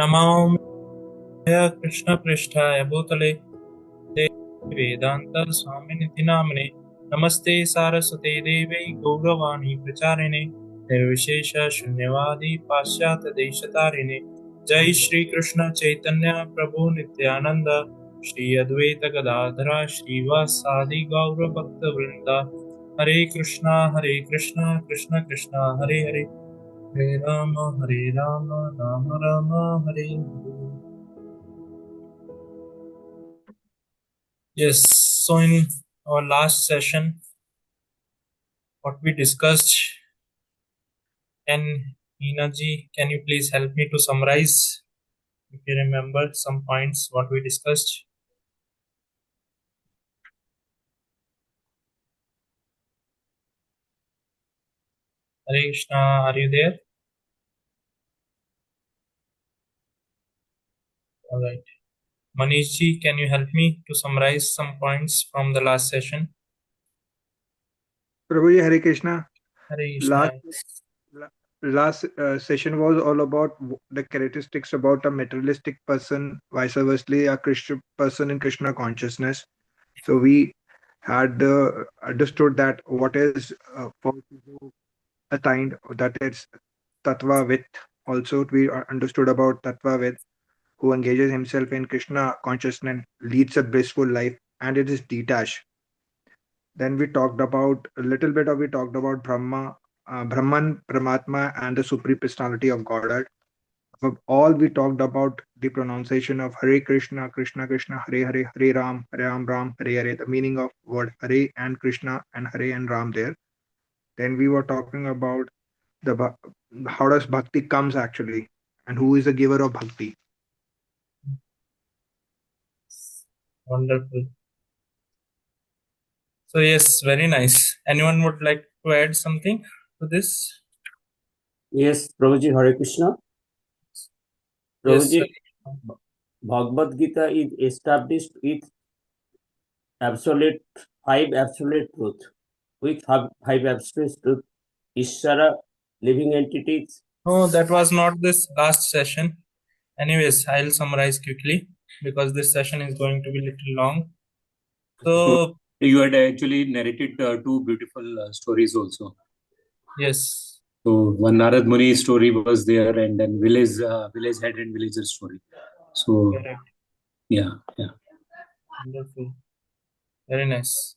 नमामि कृष्णपृष्ठाय भूतले वेदांत स्वामिनिति नामने नमस्ते सारस्वते देवै गौरवाणी प्रचारिणे निर्विशेष शून्यवादी पाश्चात्य देशतारिणे जय श्री कृष्ण चैतन्य प्रभु नित्यानंद श्री अद्वैत गदाधर श्रीवासादि गौर भक्त वृंदा हरे Krishna Krishna Krishna Hare Hare Hare Ram Ram Ram Hare Hare. Yes, so in our last session, what we discussed, and Heenaji, can you please help me to summarize, if you remember some points, what we discussed? Hare Krishna, are you there? All right. Manishji, can you help me to summarize some points from the last session? Prabhuji, Hare Krishna. Hare Krishna. Last session was all about the characteristics about a materialistic person, vice versa, a Christian person in Krishna consciousness. So we had understood that what is assigned, that is Tattva with. Also, we understood about Tattva with, who engages himself in Krishna consciousness, leads a blissful life, and it is detached. Then we talked about a little bit of we talked about Brahman, Paramatma, and the supreme personality of Godhead. Above all, we talked about the pronunciation of Hare Krishna, Krishna Krishna, Hare Hare, Hare Ram, Ram, Hare Hare, the meaning of word Hare and Krishna and Hare and Ram there. Then we were talking about how does bhakti comes actually, and who is the giver of bhakti. Wonderful. So yes, very nice. Anyone would like to add something to this? Yes, Prabhuji, Hare Krishna. Yes, Prabhuji, Bhagavad Gita is established with five absolute truth. With five absolute truth, Ishvara, living entities. no, that was not this last session. Anyways, I'll summarize quickly because this session is going to be a little long. So you had actually narrated two beautiful stories also. yes. So one Narad Muni story was there, and then village head and villager story. So Correct. yeah. Wonderful. Very nice.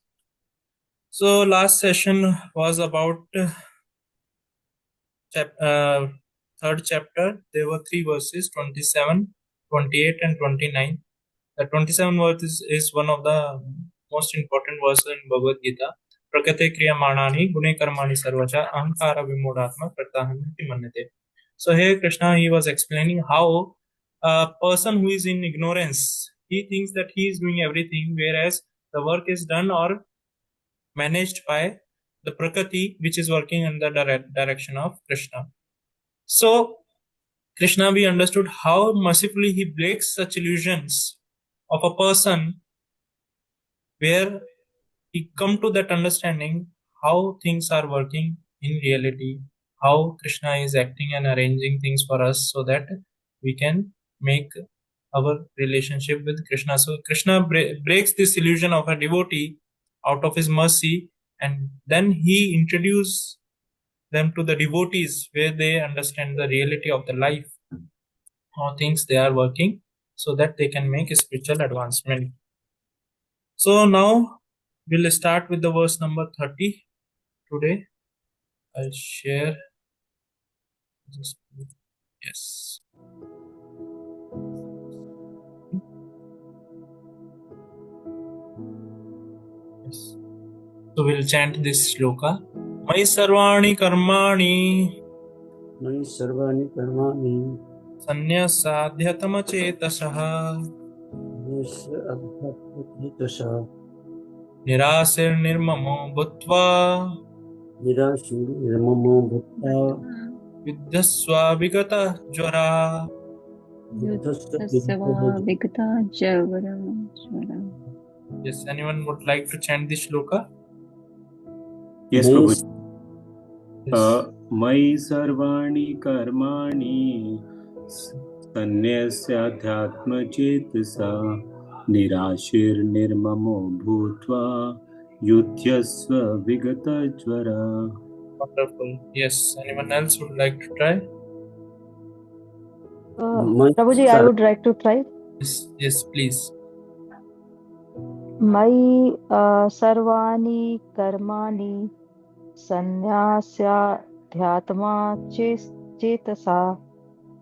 So last session was about third chapter. There were three verses, 27, 28 and 29. The 27 verse is one of the most important verses in Bhagavad Gita. Prakate kriyamanani gune karmani sarvacha ahankara vimodatma pratahanyati manyate. So here Krishna, he was explaining how a person who is in ignorance, he thinks that he is doing everything, whereas the work is done or managed by the Prakriti, which is working in the direction of Krishna. So Krishna, we understood how mercifully he breaks such illusions of a person, where he come to that understanding how things are working in reality, how Krishna is acting and arranging things for us so that we can make our relationship with Krishna. So Krishna breaks this illusion of a devotee out of his mercy, and then he introduces them to the devotees where they understand the reality of the life, how things they are working, so that they can make a spiritual advancement. So now we'll start with the verse number 30 today. I'll share. Yes. Yes. So we'll chant this shloka. Mai sarvani karmani Mani sarvani karmani sanyasadhyatama chetasah Nishra nirasir nirmamo bhutva Nirashur Nirmamo Bhutta vidyasva vigata jvara. Yes, anyone would like to chant this shloka? Yes, Prabhu. Yes. Mai sarvani karmani तन्यस्याध्यात्मचेतसा निराशीर्निर्ममो भूत्वा युध्यस्व विगतज्वरा. Wonderful. Yes. Anyone else would like to try? Prabhuji, I would like to try. Yes. Yes, please. मयि सर्वाणि कर्माणि सन्न्यास्याध्यात्मा चेतसा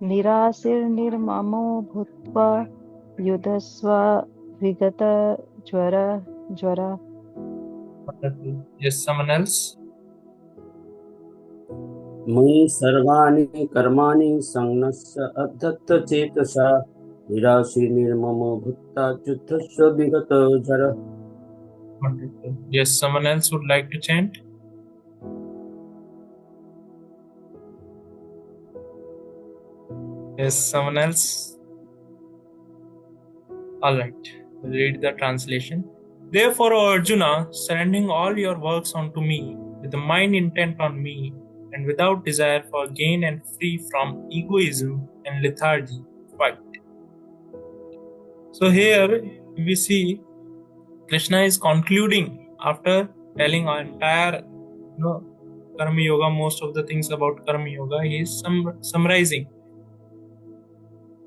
निराशीर्निर्ममो भूत्वा युधस्व विगतज्वर ज्वरा. Wonderful. Yes, someone else? मयि सर्वाणि कर्माणि संन्यस्य अध्यत्तचेतसा निराशी निर्ममो भूत्वा युद्धस्य विगतज्वरः. Wonderful. Yes, someone else would like to chant? Yes, someone else? Alright, we'll read the translation. Therefore, O Arjuna, surrendering all your works unto me, with the mind intent on me, and without desire for gain and free from egoism and lethargy, fight. So here we see Krishna is concluding after telling our entire Karma Yoga, most of the things about Karma Yoga, he is summarizing.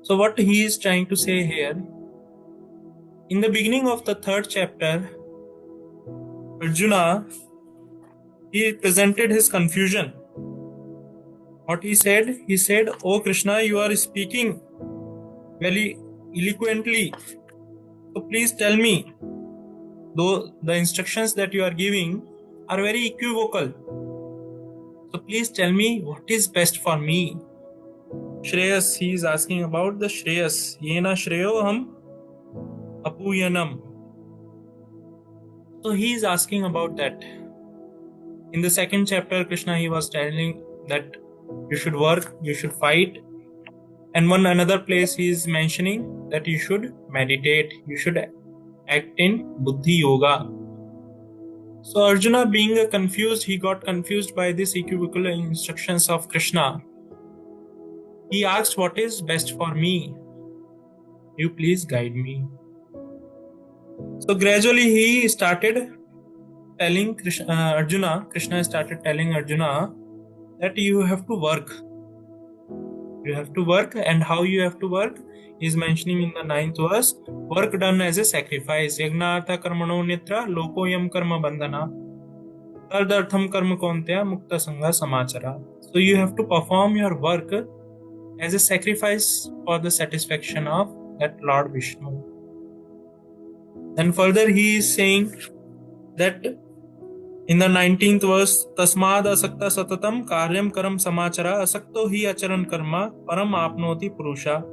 So what he is trying to say here, in the beginning of the 3rd chapter, Arjuna, he presented his confusion. What he said, "Oh Krishna, you are speaking very eloquently. So please tell me, though the instructions that you are giving are very equivocal. So please tell me what is best for me." Shreyas, he is asking about the Shreyas. Yena Shreyo Ham Apuyanam. So he is asking about that. In the 2nd chapter, Krishna, he was telling that you should work, you should fight. And one another place he is mentioning that you should meditate, you should act in Buddhi Yoga. So Arjuna, being confused, he got confused by these equivocal instructions of Krishna. He asked, what is best for me? You please guide me. So gradually he started telling Krishna started telling Arjuna that you have to work. You have to work, and how you have to work is mentioning in the 9th verse, work done as a sacrifice. Yagnartha karmano nitra lokoyam karma bandhana tardartham karma kontya mukta sangha samachara. So you have to perform your work as a sacrifice for the satisfaction of that Lord Vishnu. And further he is saying that in the 19th verse, Tasmad asakta satatam karyam karam samachara asakto hi acharan karma param apnoti purusha.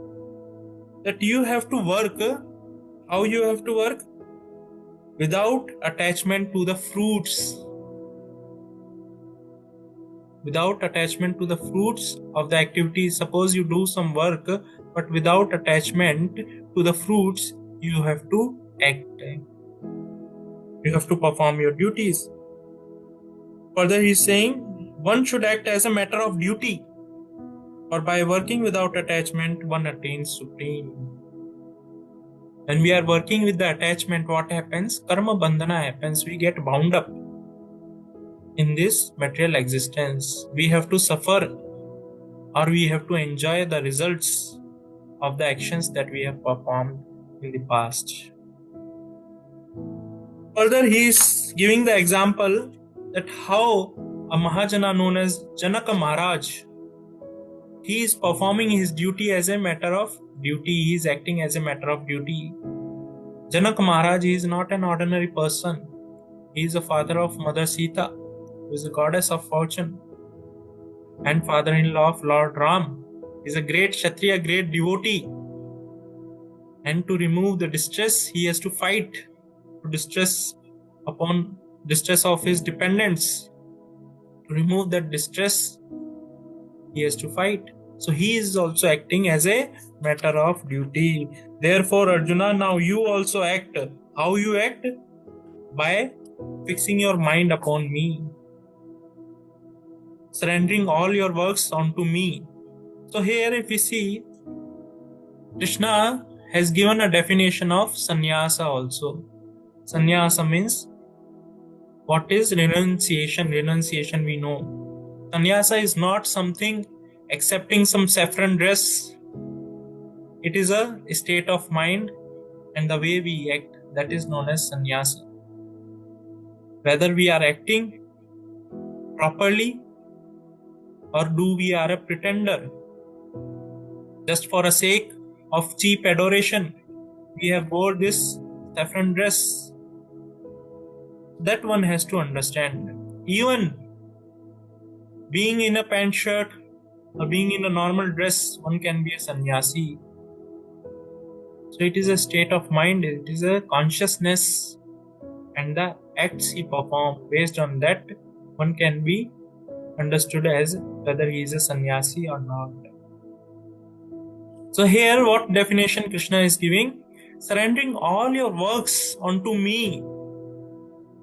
That you have to work. How you have to work? Without attachment to the fruits. Without attachment to the fruits of the activity. Suppose you do some work, but without attachment to the fruits, you have to act. You have to perform your duties. Further, he is saying one should act as a matter of duty, for by working without attachment, one attains supreme. When we are working with the attachment, what happens? Karma bandhana happens. We get bound up in this material existence. We have to suffer, or we have to enjoy the results of the actions that we have performed in the past. Further, he is giving the example that how a Mahajana known as Janaka Maharaj, he is performing his duty as a matter of duty. He is acting as a matter of duty. Janaka Maharaj is not an ordinary person. He is the father of Mother Sita, who is a goddess of fortune, and father-in-law of Lord Ram. He is a great Kshatriya, great devotee. And to remove the distress, he has to fight to distress of his dependents. To remove that distress, he has to fight. So he is also acting as a matter of duty. Therefore, Arjuna, now you also act. How you act? By fixing your mind upon me. Surrendering all your works onto me. So here if we see, Krishna has given a definition of sannyasa also. Sannyasa means what is renunciation? Renunciation we know. Sannyasa is not something accepting some saffron dress. It is a state of mind and the way we act, that is known as sannyasa. Whether we are acting properly or do we are a pretender just for a sake of cheap adoration, we have wore this saffron dress. That one has to understand. Even being in a pant shirt or being in a normal dress, one can be a sannyasi. So it is a state of mind, it is a consciousness, and the acts he performs, based on that, one can be understood as whether he is a sannyasi or not. So here what definition Krishna is giving? Surrendering all your works onto me.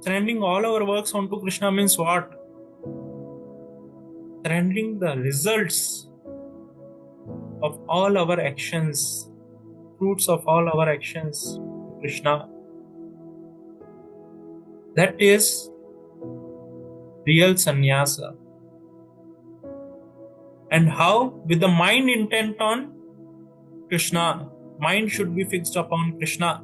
Surrendering all our works onto Krishna means what? Surrendering the results of all our actions, fruits of all our actions to Krishna. That is real sannyasa. And how? With the mind intent on Krishna. Mind should be fixed upon Krishna.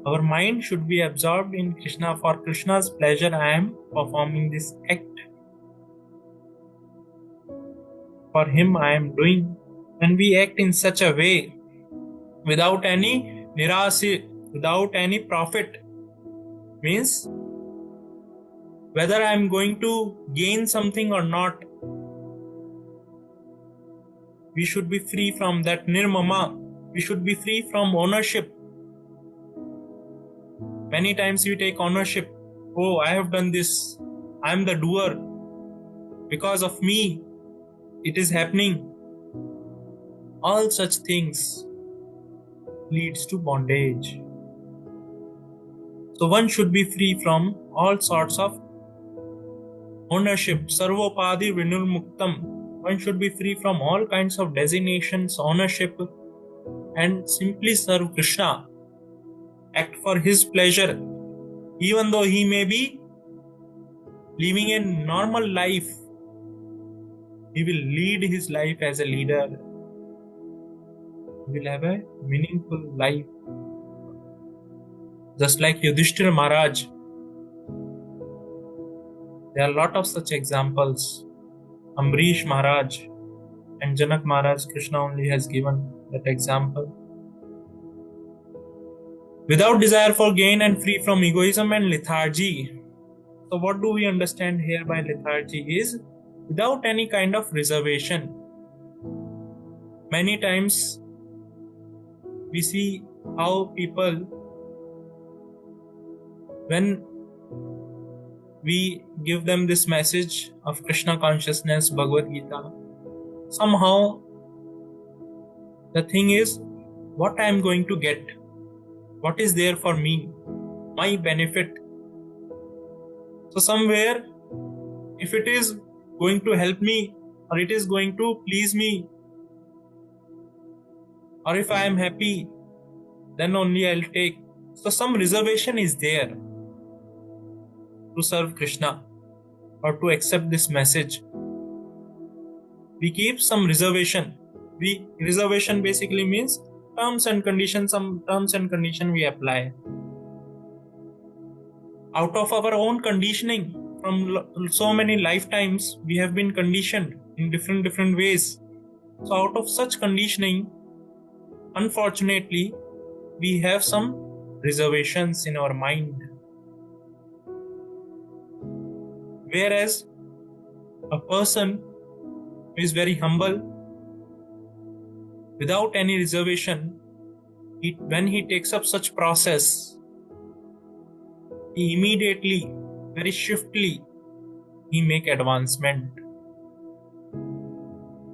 Our mind should be absorbed in Krishna. For Krishna's pleasure, I am performing this act. For him, I am doing. When we act in such a way, without any nirasi, without any profit, means whether I am going to gain something or not, we should be free from that nirmama. We should be free from ownership. Many times we take ownership. Oh, I have done this. I am the doer. Because of me, it is happening. All such things leads to bondage. So one should be free from all sorts of ownership. Sarvopadi vinulmuktam. One should be free from all kinds of designations, ownership, and simply serve Krishna. Act for his pleasure. Even though he may be living a normal life, he will lead his life as a leader. He will have a meaningful life. Just like Yudhishthira Maharaj. There are a lot of such examples. Ambrish Maharaj and Janak Maharaj, Krishna only has given that example. Without desire for gain and free from egoism and lethargy. So what do we understand here by lethargy is without any kind of reservation. Many times we see how people, when we give them this message of Krishna consciousness, Bhagavad Gita, somehow the thing is what I am going to get, what is there for me, my benefit. So somewhere, if it is going to help me or it is going to please me, or if I am happy, then only I'll take. So some reservation is there to serve Krishna or to accept this message. We keep some reservation. Reservation basically means terms and conditions. Some terms and condition we apply out of our own conditioning. From so many lifetimes we have been conditioned in different ways. So out of such conditioning, unfortunately, we have some reservations in our mind. Whereas a person who is very humble, without any reservation, when he takes up such process, he immediately, very swiftly, he make advancement.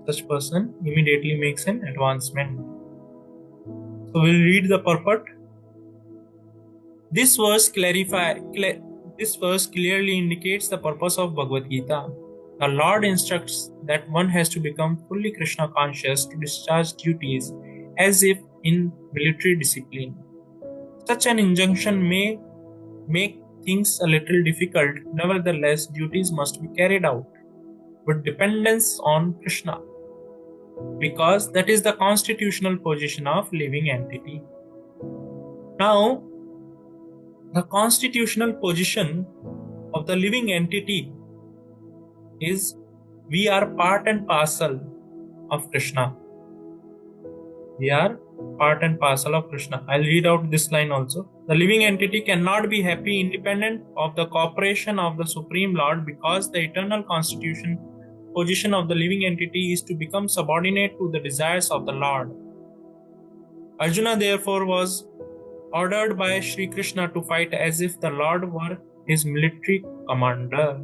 Such person immediately makes an advancement. So we'll read the purport. This verse clearly indicates the purpose of Bhagavad Gita. The Lord instructs that one has to become fully Krishna conscious to discharge duties as if in military discipline. Such an injunction may make things a little difficult, nevertheless, duties must be carried out with dependence on Krishna, because that is the constitutional position of living entity. Now, the constitutional position of the living entity is we are part and parcel of Krishna. We are part and parcel of Krishna. I'll read out this line also. The living entity cannot be happy independent of the cooperation of the Supreme Lord, because the eternal constitution position of the living entity is to become subordinate to the desires of the Lord. Arjuna therefore was ordered by Sri Krishna to fight as if the Lord were his military commander.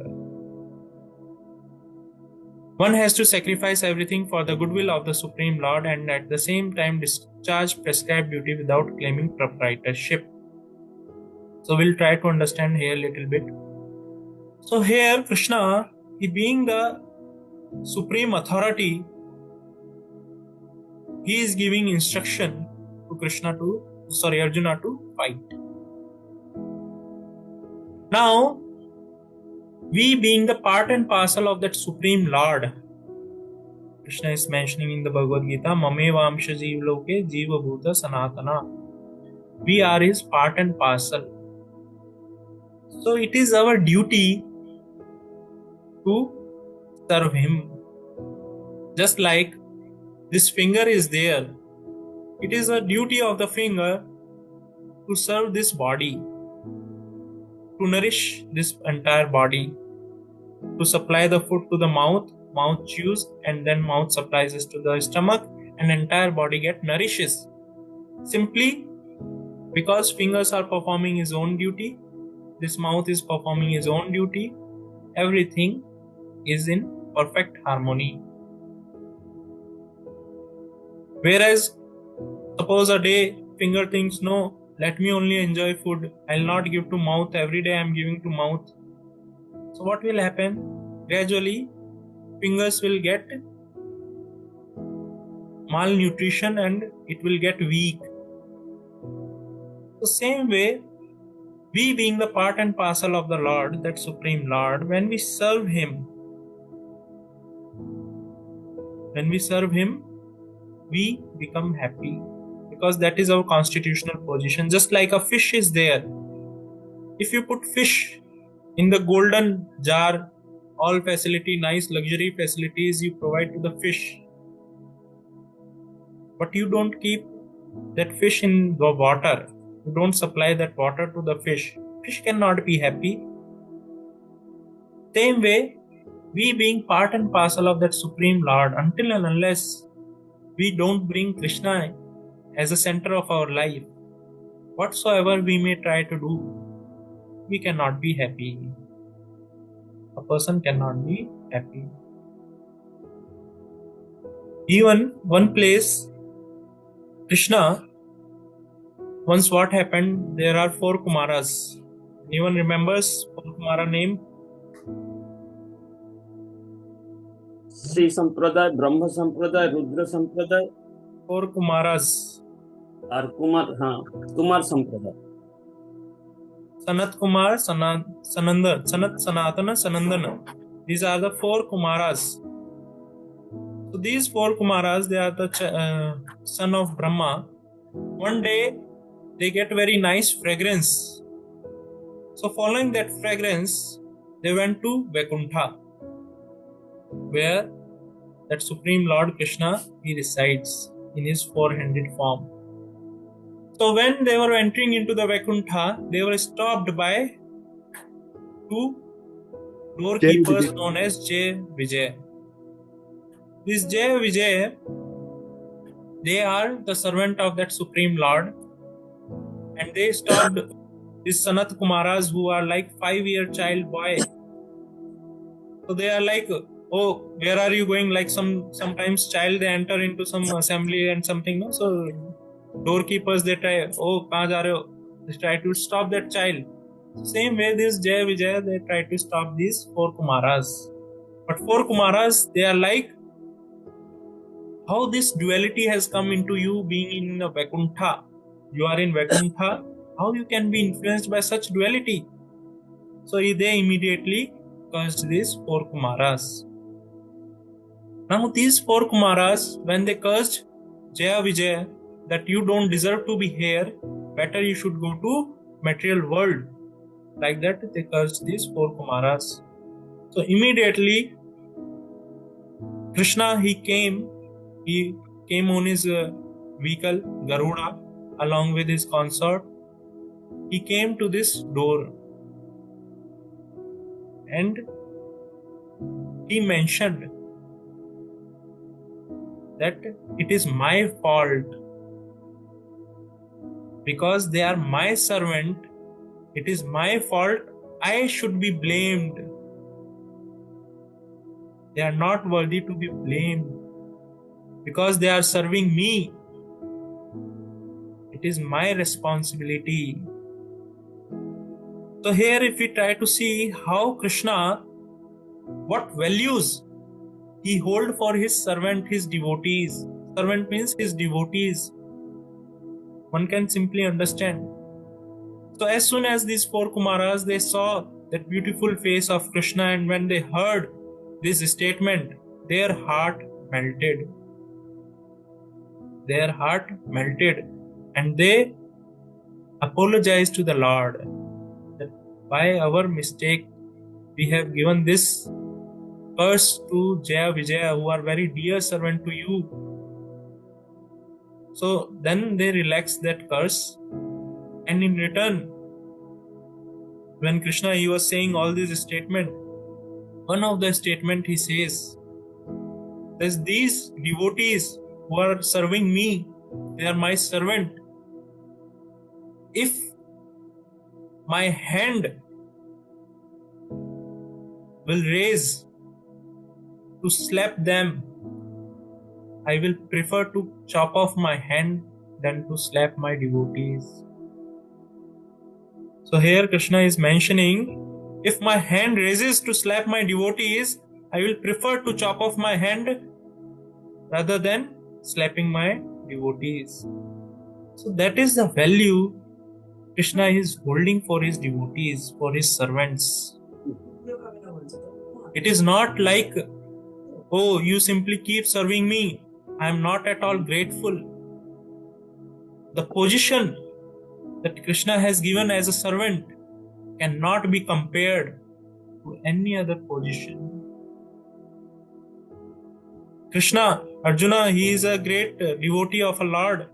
One has to sacrifice everything for the goodwill of the Supreme Lord and at the same time discharge prescribed duty without claiming proprietorship. So we'll try to understand here a little bit. So here Krishna, he being the supreme authority, he is giving instruction to Arjuna to fight. Now, we being the part and parcel of that Supreme Lord, Krishna is mentioning in the Bhagavad Gita, Mame Vamsha Jeev Loke Jiva Bhuta Sanatana. We are his part and parcel. So it is our duty to serve him. Just like this finger is there, it is a duty of the finger to serve this body, to nourish this entire body, to supply the food to the mouth chews, and then mouth supplies it to the stomach, and entire body get nourishes. Simply because fingers are performing his own duty, this mouth is performing his own duty, everything is in perfect harmony. Whereas, suppose a day finger thinks, no, let me only enjoy food, I'll not give to mouth, every day I'm giving to mouth. So what will happen? Gradually, fingers will get malnutrition and it will get weak. The same way, we being the part and parcel of the Lord, that Supreme Lord, when we serve him, we become happy, because that is our constitutional position. Just like a fish is there. If you put fish in the golden jar, all facility, nice luxury facilities you provide to the fish, but you don't keep that fish in the water, you don't supply that water to the fish cannot be happy. Same way, we being part and parcel of that Supreme Lord, until and unless we don't bring Krishna as a center of our life, whatsoever we may try to do, we cannot be happy. A person cannot be happy. Even one place, Krishna, once what happened, there are 4 Kumaras. Anyone remembers 4 Kumara name? Sri Sampradaya, Brahma Sampradaya, Rudra Sampradaya, 4 Kumaras. और कुमार संप्रदाय. Sanat Kumar, Sanat Sanatana, Sanandana. These are the 4 Kumaras. So these 4 Kumaras, they are the son of Brahma. One day, they get very nice fragrance. So following that fragrance, they went to Vaikuntha, where that Supreme Lord Krishna, he resides in his 4-handed form. So when they were entering into the Vaikuntha, they were stopped by 2 doorkeepers known as Jay Vijay. These Jay Vijay, they are the servant of that Supreme Lord, and they stopped these Sanat Kumaras who are like 5-year child boy. So they are like, oh, where are you going? Like sometimes child, they enter into some assembly and something, no? So doorkeepers, they try, oh, kahan ja rahe ho? They try to stop that child. Same way, this Jay Vijay, they try to stop these 4 Kumaras. But four Kumaras, they are like, how this duality has come into you being in a Vaikuntha. You are in Vaikuntha, how you can be influenced by such duality? So they immediately cursed these four Kumaras. Now these four Kumaras, when they cursed Jaya Vijaya, that you don't deserve to be here, better you should go to material world. Like that, they cursed these four Kumaras. So immediately, Krishna, he came on his vehicle, Garuda, along with his consort. He came to this door and he mentioned that it is my fault because they are my servant. It is my fault. I should be blamed. They are not worthy to be blamed because they are serving me. It is my responsibility. So here, if we try to see how Krishna, what values he hold for his servant, his devotees. Servant means his devotees. One can simply understand. So as soon as these four Kumaras, they saw that beautiful face of Krishna, and when they heard this statement, their heart melted. Their heart melted, and they apologized to the Lord that by our mistake we have given this curse to Jaya Vijaya, who are very dear servant to you. So then they relaxed that curse, and in return, when Krishna, he was saying all these statements, one of the statement he says, that these devotees who are serving me, they are my servant. If my hand will raise to slap them, I will prefer to chop off my hand than to slap my devotees. So here Krishna is mentioning, if my hand raises to slap my devotees, I will prefer to chop off my hand rather than slapping my devotees. So that is the value Krishna is holding for his devotees, for his servants. It is not like, oh, you simply keep serving me, I am not at all grateful. The position that Krishna has given as a servant cannot be compared to any other position. Krishna, Arjuna, he is a great devotee of a Lord.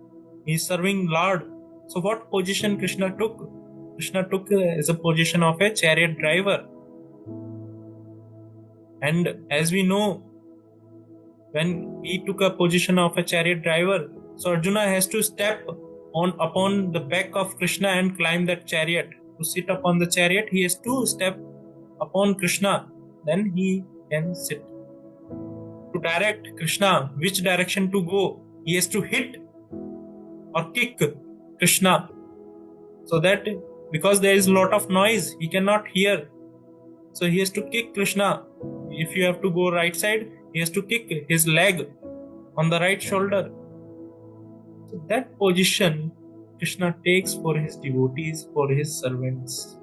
He is serving Lord. So what position Krishna took? Krishna took as a position of a chariot driver. And as we know, when he took a position of a chariot driver, so Arjuna has to step upon the back of Krishna and climb that chariot. To sit upon the chariot, he has to step upon Krishna, then he can sit. To direct Krishna which direction to go, he has to hit or kick Krishna, so that because there is a lot of noise, he cannot hear. So he has to kick Krishna. If you have to go right side, he has to kick his leg on the right shoulder. So that position Krishna takes for his devotees, for his servants.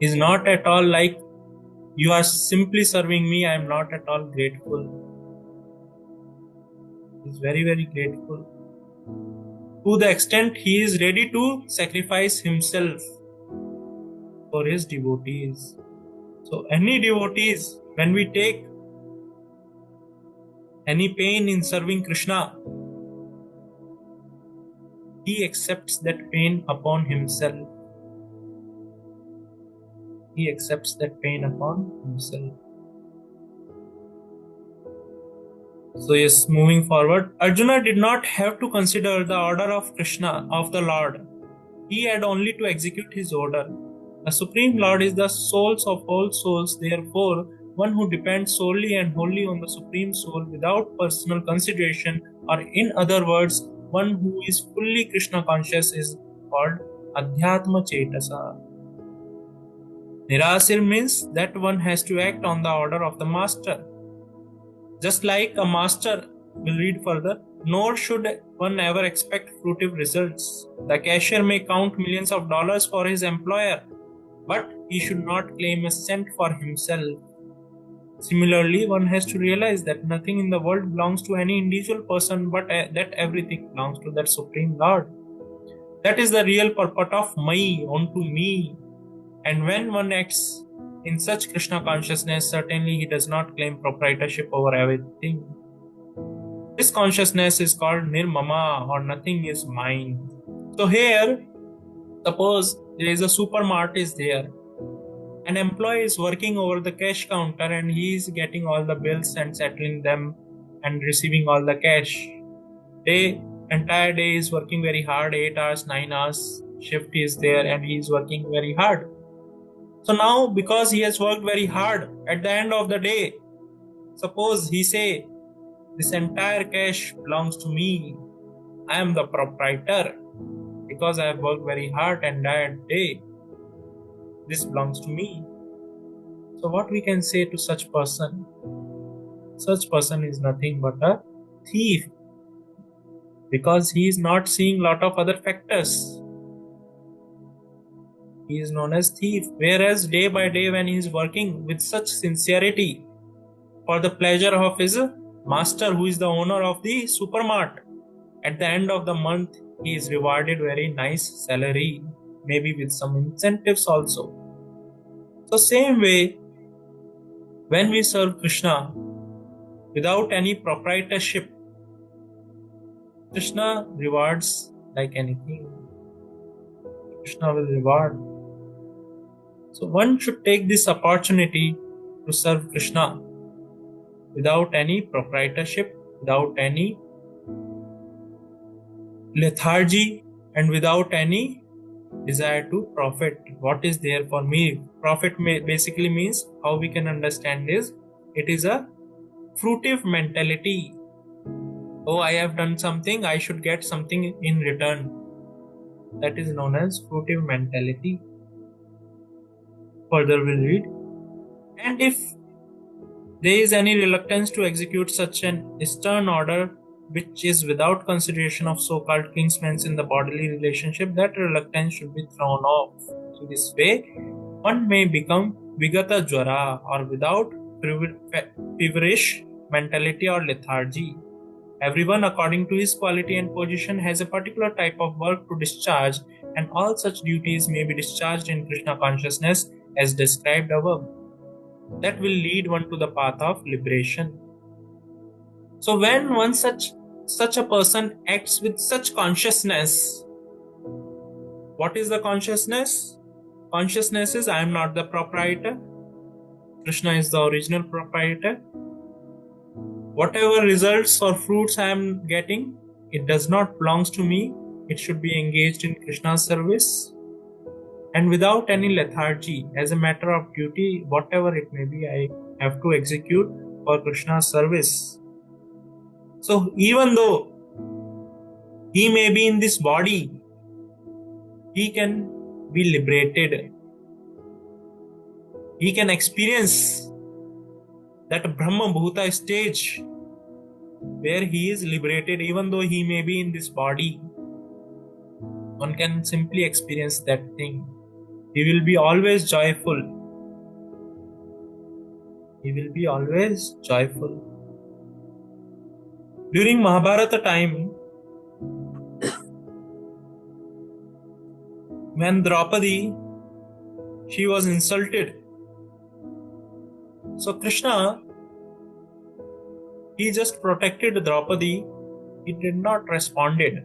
He is not at all like, you are simply serving me, I am not at all grateful. He is very, very grateful. To the extent he is ready to sacrifice himself for his devotees. So any devotees, when we take any pain in serving Krishna, he accepts that pain upon himself. He accepts that pain upon himself. So yes, moving forward, Arjuna did not have to consider the order of Krishna, of the Lord. He had only to execute his order. The Supreme Lord is the souls of all souls, therefore, one who depends solely and wholly on the Supreme Soul without personal consideration, or in other words, one who is fully Krishna conscious, is called Adhyatma Chetasa. Nirasir means that one has to act on the order of the master. Just like a master will read further, nor should one ever expect fruitive results. The cashier may count millions of dollars for his employer, but he should not claim a cent for himself. Similarly, one has to realize that nothing in the world belongs to any individual person, but that everything belongs to that Supreme Lord. That is the real purport of Mai, unto me. And when one acts in such Krishna consciousness, certainly he does not claim proprietorship over everything. This consciousness is called Nirmama, or nothing is mine. So here, suppose there is a supermart is there. An employee is working over the cash counter and he is getting all the bills and settling them and receiving all the cash. Entire day is working very hard, 8 hours, 9 hours shift is there and he is working very hard. So now because he has worked very hard, at the end of the day, suppose he say, this entire cash belongs to me. I am the proprietor because I have worked very hard and that day, this belongs to me. So what we can say to such person? Such person is nothing but a thief because he is not seeing lot of other factors. He is known as thief. Whereas day by day when he is working with such sincerity for the pleasure of his master who is the owner of the supermart, at the end of the month he is rewarded very nice salary, maybe with some incentives also. So same way, when we serve Krishna without any proprietorship, Krishna rewards like anything. Krishna will reward. So one should take this opportunity to serve Krishna without any proprietorship, without any lethargy, and without any desire to profit. What is there for me? Profit basically means, how we can understand is, it is a fruitive mentality. Oh, I have done something, I should get something in return. That is known as fruitive mentality. Further we'll read. And if there is any reluctance to execute such an stern order which is without consideration of so-called kinsmen in the bodily relationship, that reluctance should be thrown off. In this way, one may become vigata jwara, or without feverish mentality or lethargy. Everyone, according to his quality and position, has a particular type of work to discharge, and all such duties may be discharged in Krishna consciousness as described above. That will lead one to the path of liberation. So when one such a person acts with such consciousness, what is the consciousness? Consciousness is, I am not the proprietor. Krishna is the original proprietor. Whatever results or fruits I am getting, it does not belong to me. It should be engaged in Krishna's service. And without any lethargy, as a matter of duty, whatever it may be, I have to execute for Krishna's service. So even though he may be in this body, he can be liberated. He can experience that Brahma Bhuta stage where he is liberated even though he may be in this body. One can simply experience that thing. He will be always joyful. He will be always joyful. During Mahabharata time, when Draupadi, she was insulted. So Krishna, he just protected Draupadi. He did not responded.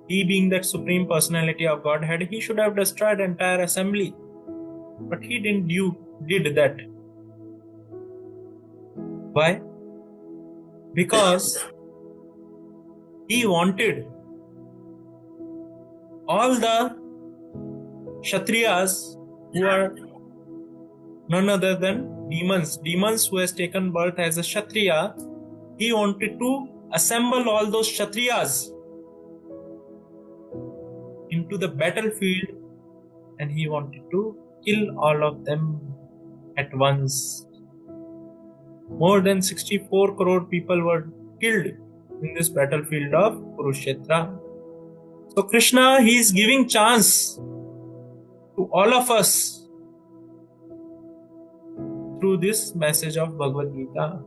He being that supreme personality of Godhead, he should have destroyed entire assembly. But he didn't did that. Why? Because he wanted all the Kshatriyas who are none other than demons who has taken birth as a Kshatriya. He wanted to assemble all those Kshatriyas into the battlefield and he wanted to kill all of them at once. More than 64 crore people were killed in this battlefield of Kurukshetra. So Krishna, he is giving chance to all of us through this message of Bhagavad Gita.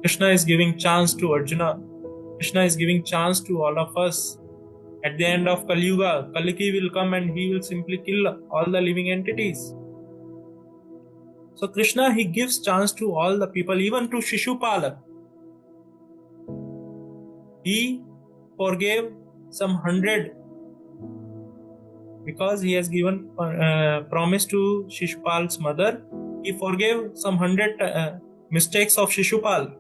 Krishna is giving chance to Arjuna. Krishna is giving chance to all of us. At the end of Kali Yuga, Kaliki will come and he will simply kill all the living entities. So Krishna, he gives chance to all the people, even to Shishupala. He forgave some 100 because he has given promise to Shishupal's mother. He forgave some 100 mistakes of Shishupal.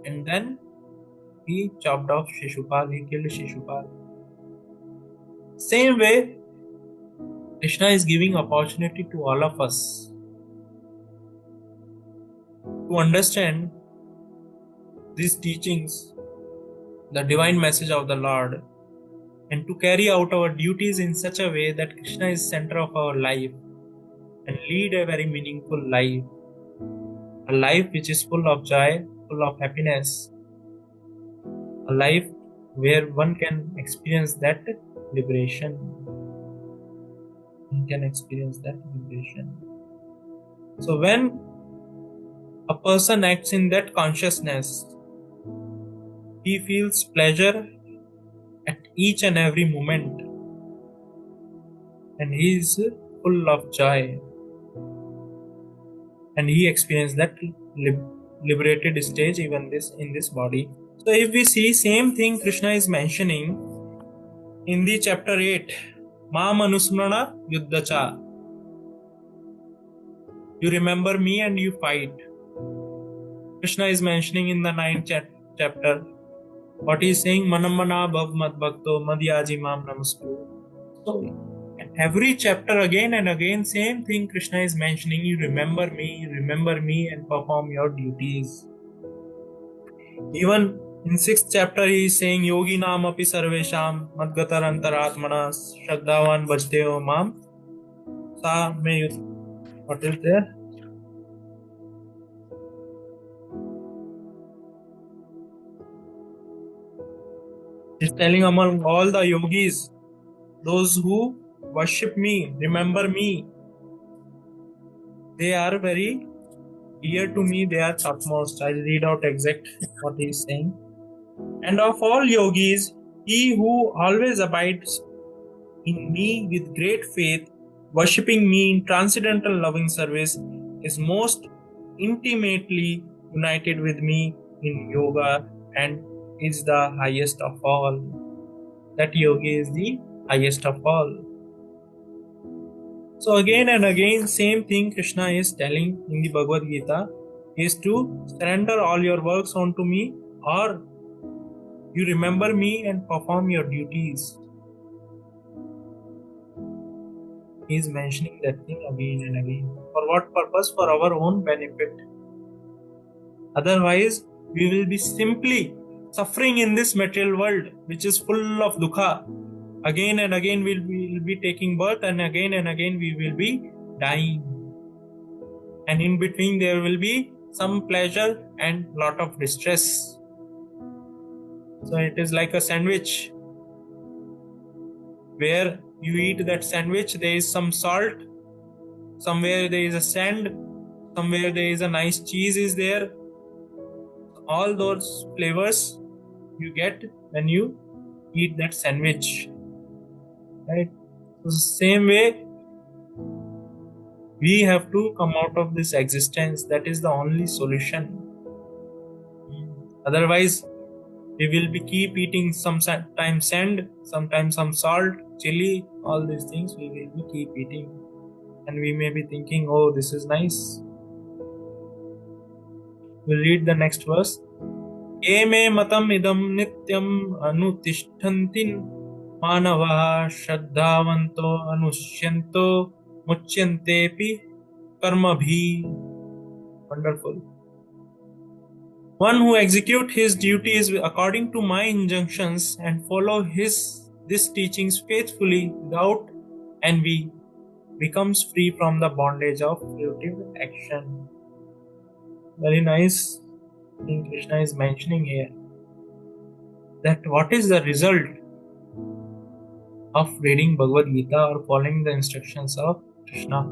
And then he chopped off Shishupal, he killed Shishupal. Same way, Krishna is giving opportunity to all of us to understand these teachings, the divine message of the Lord, and to carry out our duties in such a way that Krishna is center of our life and lead a very meaningful life, a life which is full of joy, full of happiness, a life where one can experience that liberation. One can experience that liberation. So when a person acts in that consciousness, he feels pleasure at each and every moment, and he is full of joy, and he experiences that liberated stage even in this body. So if we see, same thing Krishna is mentioning in the chapter 8, Mam Anusmrana Yuddhacha. You remember me and you fight. Krishna is mentioning in the 9th chapter. What he is saying, Manamana Bhav Mad Bhakto Madhyaji Mam Namastu. So in every chapter again and again, same thing Krishna is mentioning. You remember me and perform your duties. Even in 6th chapter he is saying, Yogi Nam Api Sarvesham Madgatar Antaratmana Shraddhavan Bhajdeo Mam Sa Me. What is there? He's telling among all the yogis, those who worship me, remember me, they are very dear to me, they are topmost. I'll read out exact what he is saying. And of all yogis, he who always abides in me with great faith, worshipping me in transcendental loving service, is most intimately united with me in yoga and is the highest of all. That yogi is the highest of all. So again and again, same thing Krishna is telling in the Bhagavad Gita is to surrender all your works onto me, or you remember me and perform your duties. He is mentioning that thing again and again. For what purpose? For our own benefit. Otherwise, we will be simply suffering in this material world, which is full of dukkha. Again and again we will be taking birth, and again we will be dying. And in between there will be some pleasure and lot of distress. So it is like a sandwich. Where you eat that sandwich, there is some salt, somewhere there is a sand, somewhere there is a nice cheese is there. All those flavors you get when you eat that sandwich. Right? So same way, we have to come out of this existence. That is the only solution. Otherwise, we will be keep eating sometimes sand, sometimes some salt, chili, all these things we will be keep eating. And we may be thinking, oh, this is nice. We'll read the next verse. Eme matam idam nityam anutishtantin manavaha shraddhavanto anushyanto muchyantepi karmabhi. Wonderful. One who execute his duties according to my injunctions and follow these teachings faithfully without envy becomes free from the bondage of fruitive action. Very nice thing Krishna is mentioning here. That what is the result of reading Bhagavad Gita or following the instructions of Krishna?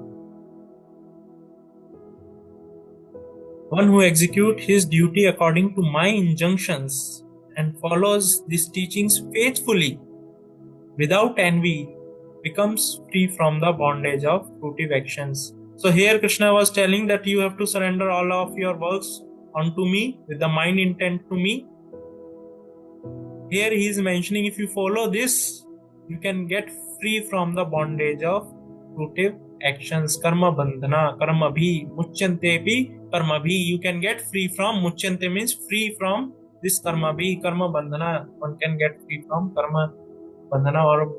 One who executes his duty according to my injunctions and follows these teachings faithfully without envy becomes free from the bondage of fruitive actions. So here Krishna was telling that you have to surrender all of your works unto me with the mind intent to me. Here he is mentioning if you follow this, you can get free from the bondage of fruitive actions. Karma bandhana, karma bhi, muchyante bhi, karma bhi. You can get free from, muchyante means free from this karma bhi, karma bandhana. One can get free from karma bandhana or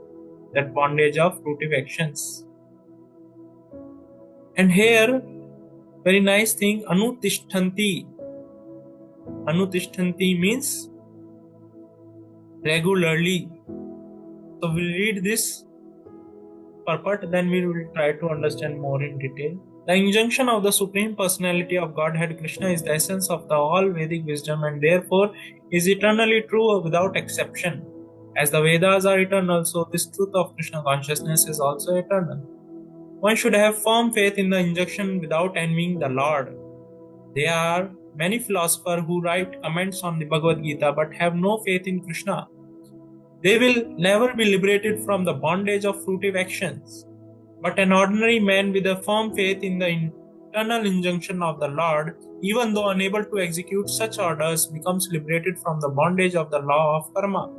that bondage of fruitive actions. And here, very nice thing, anutishtanti. Anutishtanti means regularly. So we'll read this purport, then we will try to understand more in detail. The injunction of the Supreme Personality of Godhead Krishna is the essence of the all Vedic wisdom and therefore is eternally true without exception. As the Vedas are eternal, so this truth of Krishna consciousness is also eternal. One should have firm faith in the injunction without envying the Lord. There are many philosophers who write comments on the Bhagavad Gita but have no faith in Krishna. They will never be liberated from the bondage of fruitive actions. But an ordinary man with a firm faith in the eternal injunction of the Lord, even though unable to execute such orders, becomes liberated from the bondage of the law of karma.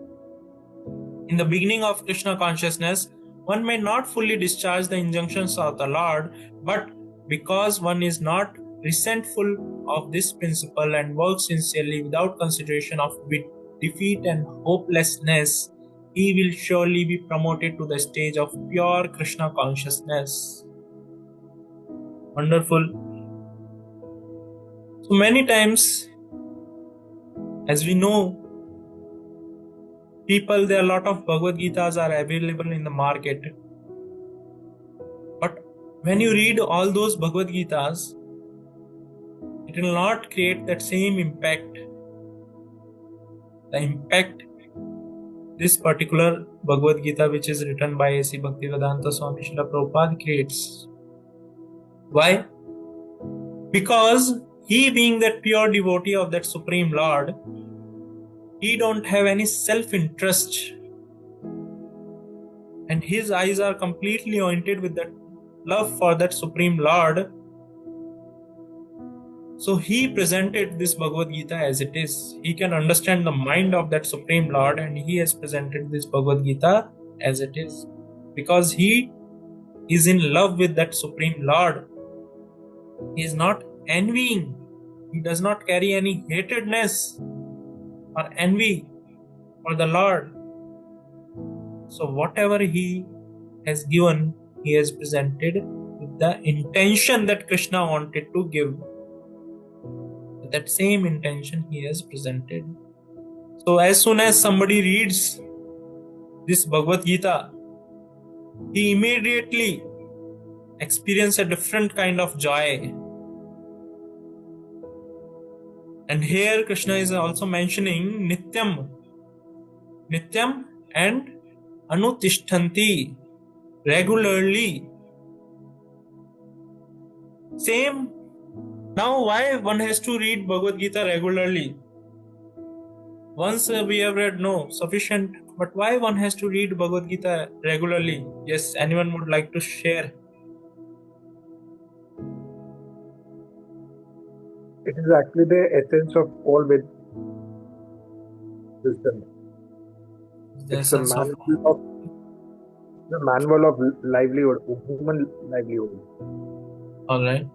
In the beginning of Krishna consciousness, one may not fully discharge the injunctions of the Lord, but because one is not resentful of this principle and works sincerely without consideration of defeat and hopelessness, he will surely be promoted to the stage of pure Krishna consciousness. Wonderful. So many times, as we know, there are a lot of Bhagavad Gitas are available in the market. But when you read all those Bhagavad Gitas, it will not create that same impact. The impact this particular Bhagavad Gita, which is written by A.C. Bhaktivedanta Swami Srila Prabhupada, creates. Why? Because he, being that pure devotee of that Supreme Lord, he don't have any self-interest, and his eyes are completely oriented with that love for that Supreme Lord. So he presented this Bhagavad Gita as it is. He can understand the mind of that Supreme Lord, and he has presented this Bhagavad Gita as it is. Because he is in love with that Supreme Lord. He is not envying. He does not carry any hatredness or envy for the Lord. So whatever he has given, he has presented with the intention that Krishna wanted to give. With that same intention he has presented. So as soon as somebody reads this Bhagavad Gita, he immediately experiences a different kind of joy. And here Krishna is also mentioning Nityam. Nityam and Anutishtanti, regularly. Same. Now why one has to read Bhagavad Gita regularly? Once we have read, no, sufficient. But why one has to read Bhagavad Gita regularly? Yes, anyone would like to share? It is actually the essence of all with wisdom. The It's a essence of manual of livelihood, human livelihood. all right.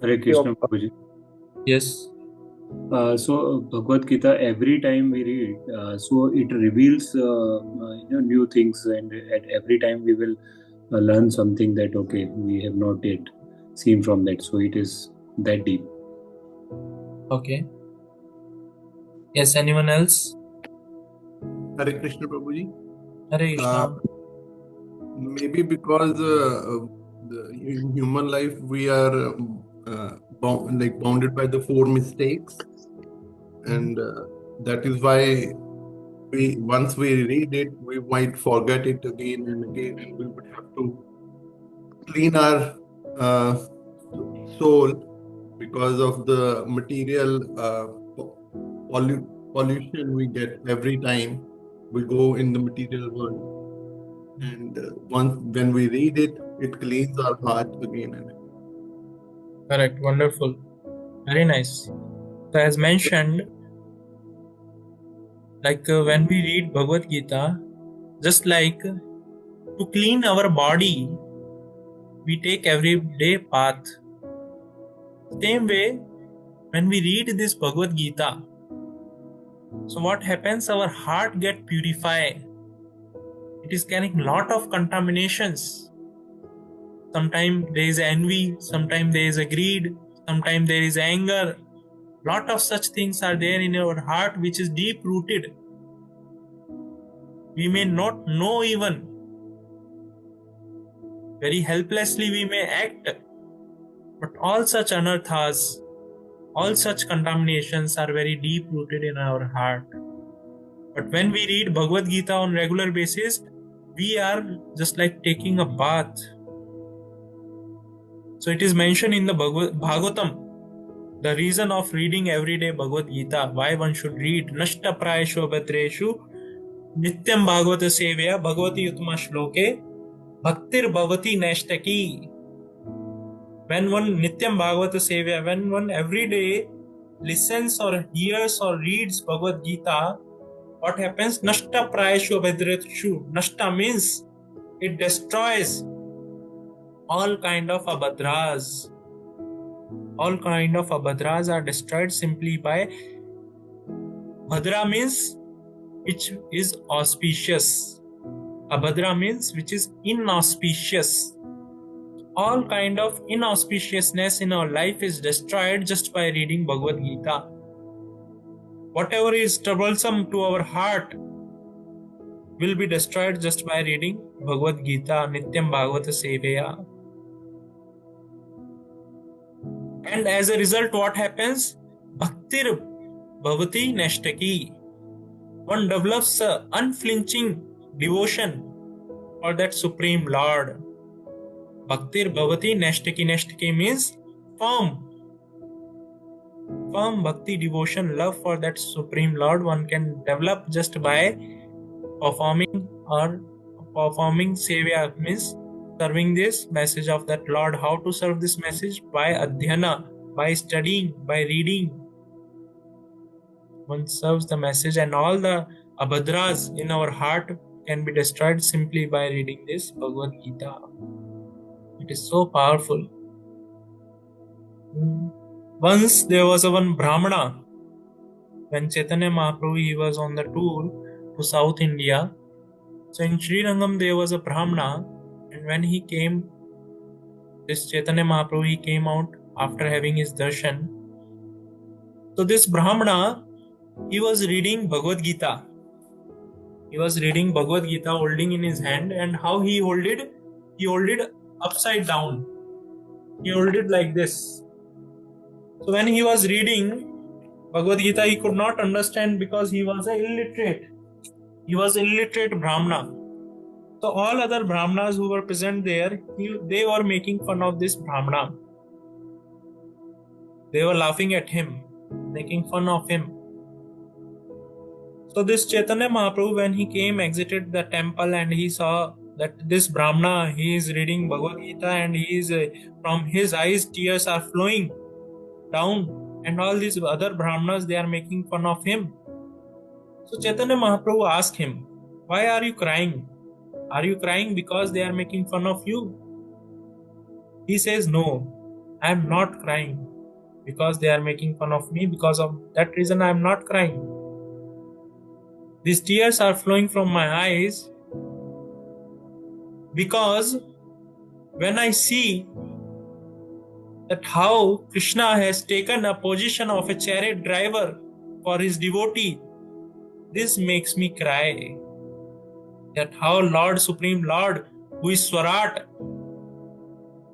Hare Krishna Prabhuji. Yes. So Bhagavad Gita, every time we read, so it reveals new things, and at every time we will learn something that okay, we have not yet seen from that. So it is that deep. Okay. Yes, anyone else? Hare Krishna Prabhuji. Hare Krishna. Maybe because in human life we are bounded by the four mistakes, and that is why once we read it, we might forget it again and again, and we would have to clean our uh, soul because of the material pollution we get every time we go in the material world. And once when we read it, it cleans our heart again and again. Correct. Wonderful. Very nice. So as mentioned, when we read Bhagavad Gita, just like to clean our body, we take everyday path. Same way, when we read this Bhagavad Gita, so what happens? Our heart get purified. It is carrying lot of contaminations. Sometimes there is envy, sometimes there is a greed, sometimes there is anger. Lot of such things are there in our heart which is deep rooted. We may not know even. Very helplessly we may act. But all such anarthas, all such contaminations are very deep rooted in our heart. But when we read Bhagavad Gita on regular basis, we are just like taking a bath. So it is mentioned in the Bhagavatam, the reason of reading everyday Bhagavad Gita, why one should read Nashta Prayashu Bhadreshu Nityam Bhagavata Sevya Bhagavati Utma Shloke Bhaktir Bhavati Nashtaki. When one Nityam Bhagavata Sevya, when one every day listens or hears or reads Bhagavad Gita, what happens? Nashta Prayashu Bhadreshu. Nashta means it destroys all kind of abhadras. All kind of abhadras are destroyed simply by Bhadra means which is auspicious. Abhadra means which is inauspicious. All kind of inauspiciousness in our life is destroyed just by reading Bhagavad Gita. Whatever is troublesome to our heart will be destroyed just by reading Bhagavad Gita, Nityam Bhagavata Sevaya. And as a result, what happens? Bhaktir Bhavati Nashtaki. One develops unflinching devotion for that Supreme Lord. Bhaktir Bhavati Nashtaki. Nashtaki means firm. Firm bhakti, devotion, love for that Supreme Lord one can develop just by performing sevya, means serving this message of that Lord. How to serve this message? By adhyana, by studying, by reading. One serves the message, and all the abhadras in our heart can be destroyed simply by reading this Bhagavad Gita. It is so powerful. Once there was one Brahmana, when Chaitanya Mahaprabhu he was on the tour to South India. So in Srirangam there was a Brahmana, and when he came, this Chaitanya Mahaprabhu he came out after having his darshan. So this Brahmana, he was reading Bhagavad Gita. He was reading Bhagavad Gita holding in his hand, and how he hold it? He hold it upside down. He hold it like this. So when he was reading Bhagavad Gita, he could not understand because he was illiterate. He was illiterate Brahmana. So all other Brahmanas who were present there, they were making fun of this Brahmana. They were laughing at him, making fun of him. So this Chaitanya Mahaprabhu, when he came, exited the temple, and he saw that this Brahmana, he is reading Bhagavad Gita, and he is from his eyes tears are flowing down, and all these other Brahmanas, they are making fun of him. So Chaitanya Mahaprabhu asked him, why are you crying? Are you crying because they are making fun of you? He says, no, I am not crying because they are making fun of me. Because of that reason, I am not crying. These tears are flowing from my eyes because when I see that how Krishna has taken a position of a chariot driver for his devotee, this makes me cry. That how Lord, Supreme Lord, who is Swarat,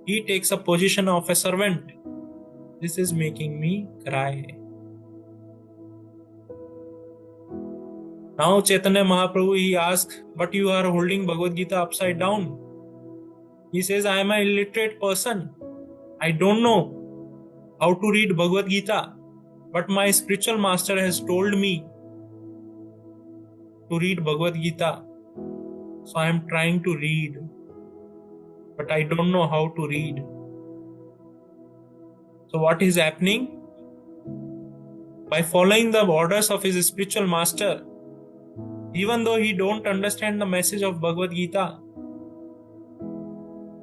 He takes a position of a servant. This is making me cry. Now Chaitanya Mahaprabhu, he asks, but you are holding Bhagavad Gita upside down. He says, I am an illiterate person. I don't know how to read Bhagavad Gita. But my spiritual master has told me to read Bhagavad Gita. So I am trying to read. But I don't know how to read. So what is happening? By following the orders of his spiritual master, even though he don't understand the message of Bhagavad Gita,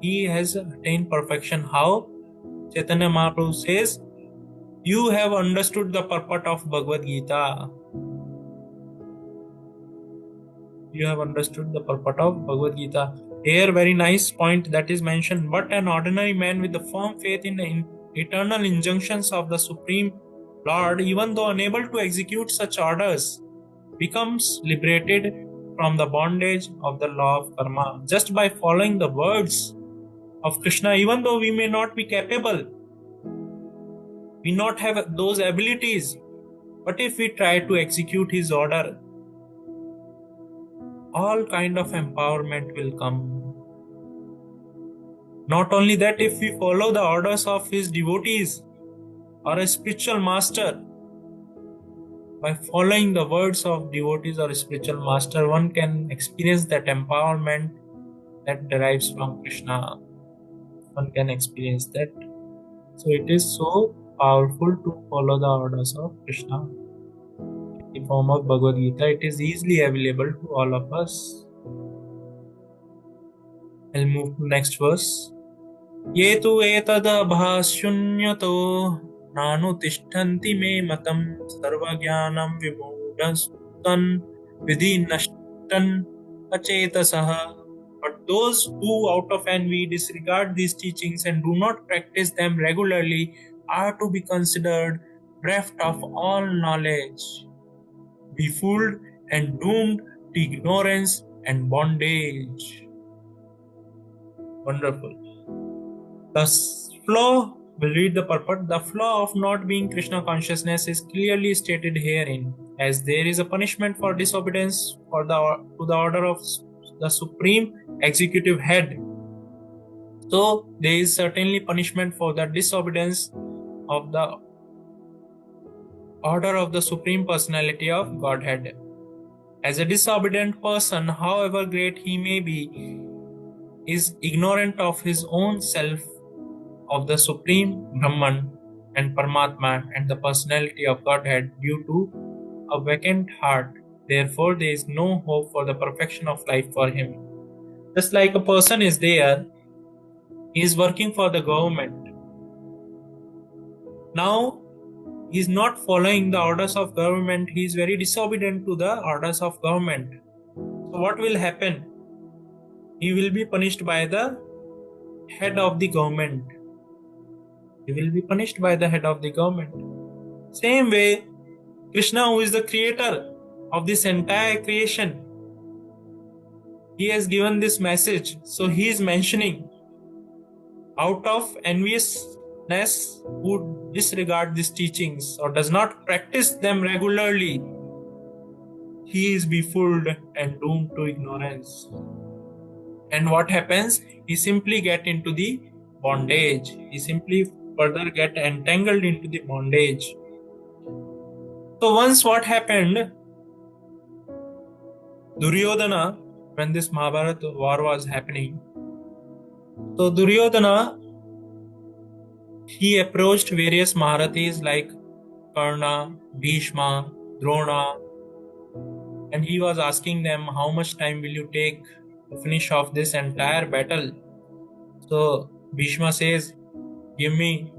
he has attained perfection. How? Chaitanya Mahaprabhu says, you have understood the purport of Bhagavad Gita. You have understood the purport of Bhagavad Gita. Here, very nice point that is mentioned. But an ordinary man with the firm faith in the eternal injunctions of the Supreme Lord, even though unable to execute such orders, becomes liberated from the bondage of the law of karma just by following the words of Krishna. Even though we may not be capable, we not have those abilities, but if we try to execute his order, all kind of empowerment will come. Not only that, if we follow the orders of his devotees or a spiritual master, by following the words of devotees or spiritual master, one can experience that empowerment that derives from Krishna. One can experience that. So it is so powerful to follow the orders of Krishna. In the form of Bhagavad Gita, it is easily available to all of us. I'll move to next verse. Ye tu etadabhashunnyato nanutiष्ठन्ति me matam sarvajnanam vimudastan vidhi nashtan achetasaha. But those who out of envy disregard these teachings and do not practice them regularly are to be considered bereft of all knowledge, befooled and doomed to ignorance and bondage. Wonderful. The flaw, we'll read the purport. The flaw of not being Krishna consciousness is clearly stated herein, as there is a punishment for disobedience to the order of the supreme executive head. So there is certainly punishment for the disobedience of the order of the supreme personality of Godhead. As a disobedient person, however great he may be, is ignorant of his own self, of the Supreme Brahman and Paramatma and the personality of Godhead due to a vacant heart. Therefore, there is no hope for the perfection of life for him. Just like a person is there, he is working for the government. Now, he is not following the orders of government. He is very disobedient to the orders of government. So what will happen? He will be punished by the head of the government. He will be punished by the head of the government. Same way, Krishna, who is the creator of this entire creation, he has given this message. So he is mentioning, out of enviousness, who disregard these teachings or does not practice them regularly, he is befooled and doomed to ignorance. And what happens? He simply get into the bondage. He simply further get entangled into the bondage. So once what happened? Duryodhana, when this Mahabharata war was happening, so Duryodhana, he approached various Maharathis like Karna, Bhishma, Drona, and he was asking them, how much time will you take to finish off this entire battle? So Bhishma says, give me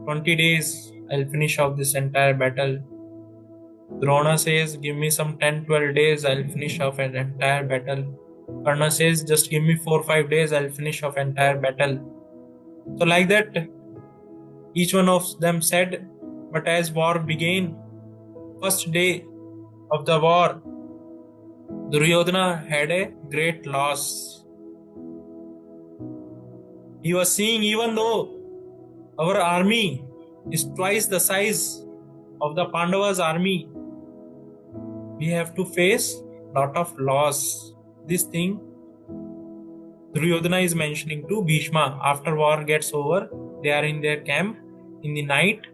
20 days, I'll finish off this entire battle. Drona says, give me some 10-12 days, I'll finish off an entire battle. Karna says, just give me 4-5 days, I'll finish off entire battle. So like that, each one of them said, but as war began, first day of the war, Duryodhana had a great loss. He was seeing, even though our army is twice the size of the Pandavas' army, we have to face lot of loss. This thing Duryodhana is mentioning to Bhishma after war gets over. They are in their camp in the night.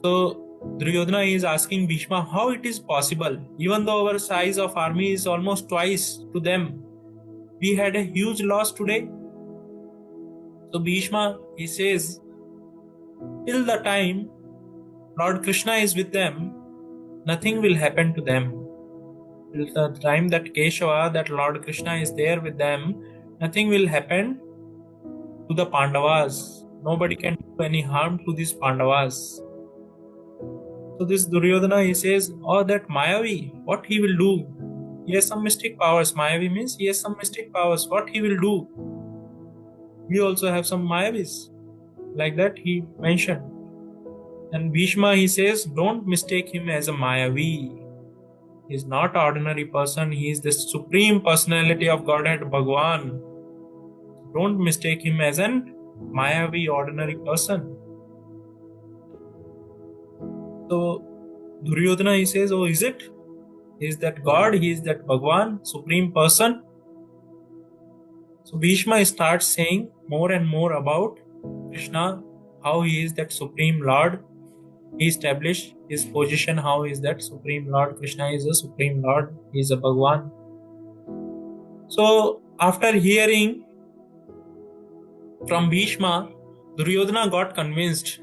So Duryodhana is asking Bhishma how it is possible, even though our size of army is almost twice to them, we had a huge loss today. So Bhishma, he says, till the time Lord Krishna is with them, nothing will happen to them. Till the time that Keshava, that Lord Krishna is there with them, nothing will happen to the Pandavas. Nobody can do any harm to these Pandavas. So this Duryodhana, he says, oh, that Mayavi, what he will do? He has some mystic powers. Mayavi means he has some mystic powers. What he will do? We also have some Mayavis. Like that he mentioned. And Bhishma, he says, don't mistake him as a Mayavi. He is not an ordinary person. He is the supreme personality of Godhead, Bhagwan. Don't mistake him as an Mayavi, ordinary person. So Duryodhana, he says, oh, is it? He is that God, he is that Bhagwan, supreme person. So Bhishma starts saying more and more about Krishna, how he is that supreme Lord. He established his position, how is that supreme Lord. Krishna is a supreme Lord, he is a Bhagwan. So after hearing from Bhishma, Duryodhana got convinced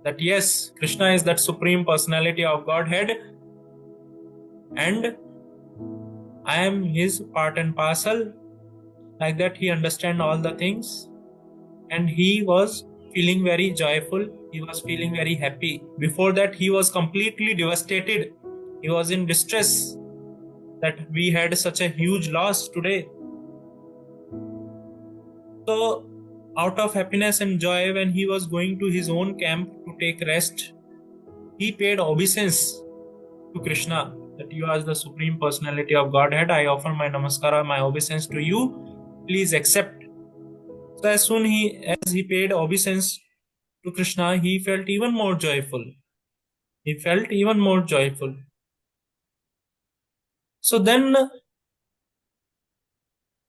that yes, Krishna is that supreme personality of Godhead and I am his part and parcel. Like that he understand all the things and he was feeling very joyful. He was feeling very happy. Before that he was completely devastated. He was in distress that we had such a huge loss today. So out of happiness and joy, when he was going to his own camp to take rest, he paid obeisance to Krishna, that you are the supreme personality of Godhead. I offer my namaskara, my obeisance to you. Please accept. So as soon as he paid obeisance to Krishna, he felt even more joyful. He felt even more joyful. So then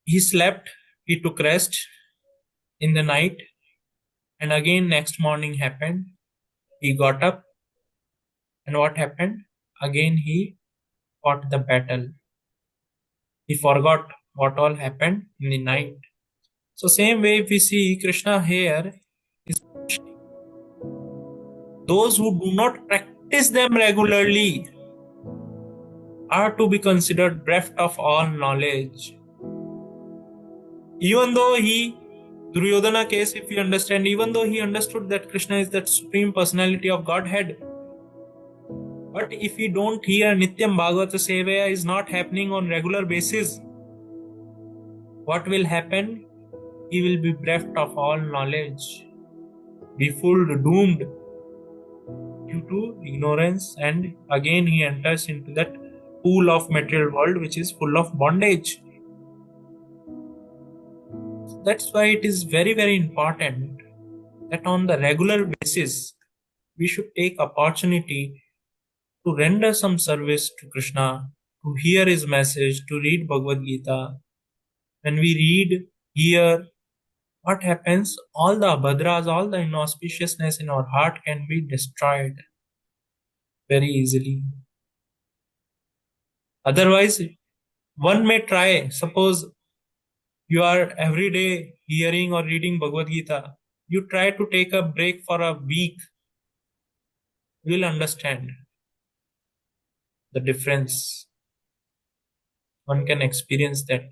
he slept, he took rest in the night, and again next morning happened. He got up, and what happened? Again he fought the battle. He forgot what all happened in the night. So same way if we see Krishna here is those who do not practice them regularly are to be considered bereft of all knowledge. Even though Duryodhana case, if you understand, even though he understood that Krishna is that supreme personality of Godhead, but if we don't hear Nityam Bhagavata Sevaya is not happening on regular basis, what will happen? He will be bereft of all knowledge, be fooled, doomed due to ignorance, and again he enters into that pool of material world which is full of bondage. That's why it is very, very important that on the regular basis we should take opportunity to render some service to Krishna, to hear his message, to read Bhagavad Gita. When we read, hear, what happens? All the abhadras, all the inauspiciousness in our heart can be destroyed very easily. Otherwise, one may try, suppose you are every day hearing or reading Bhagavad Gita, you try to take a break for a week, you will understand the difference. One can experience that.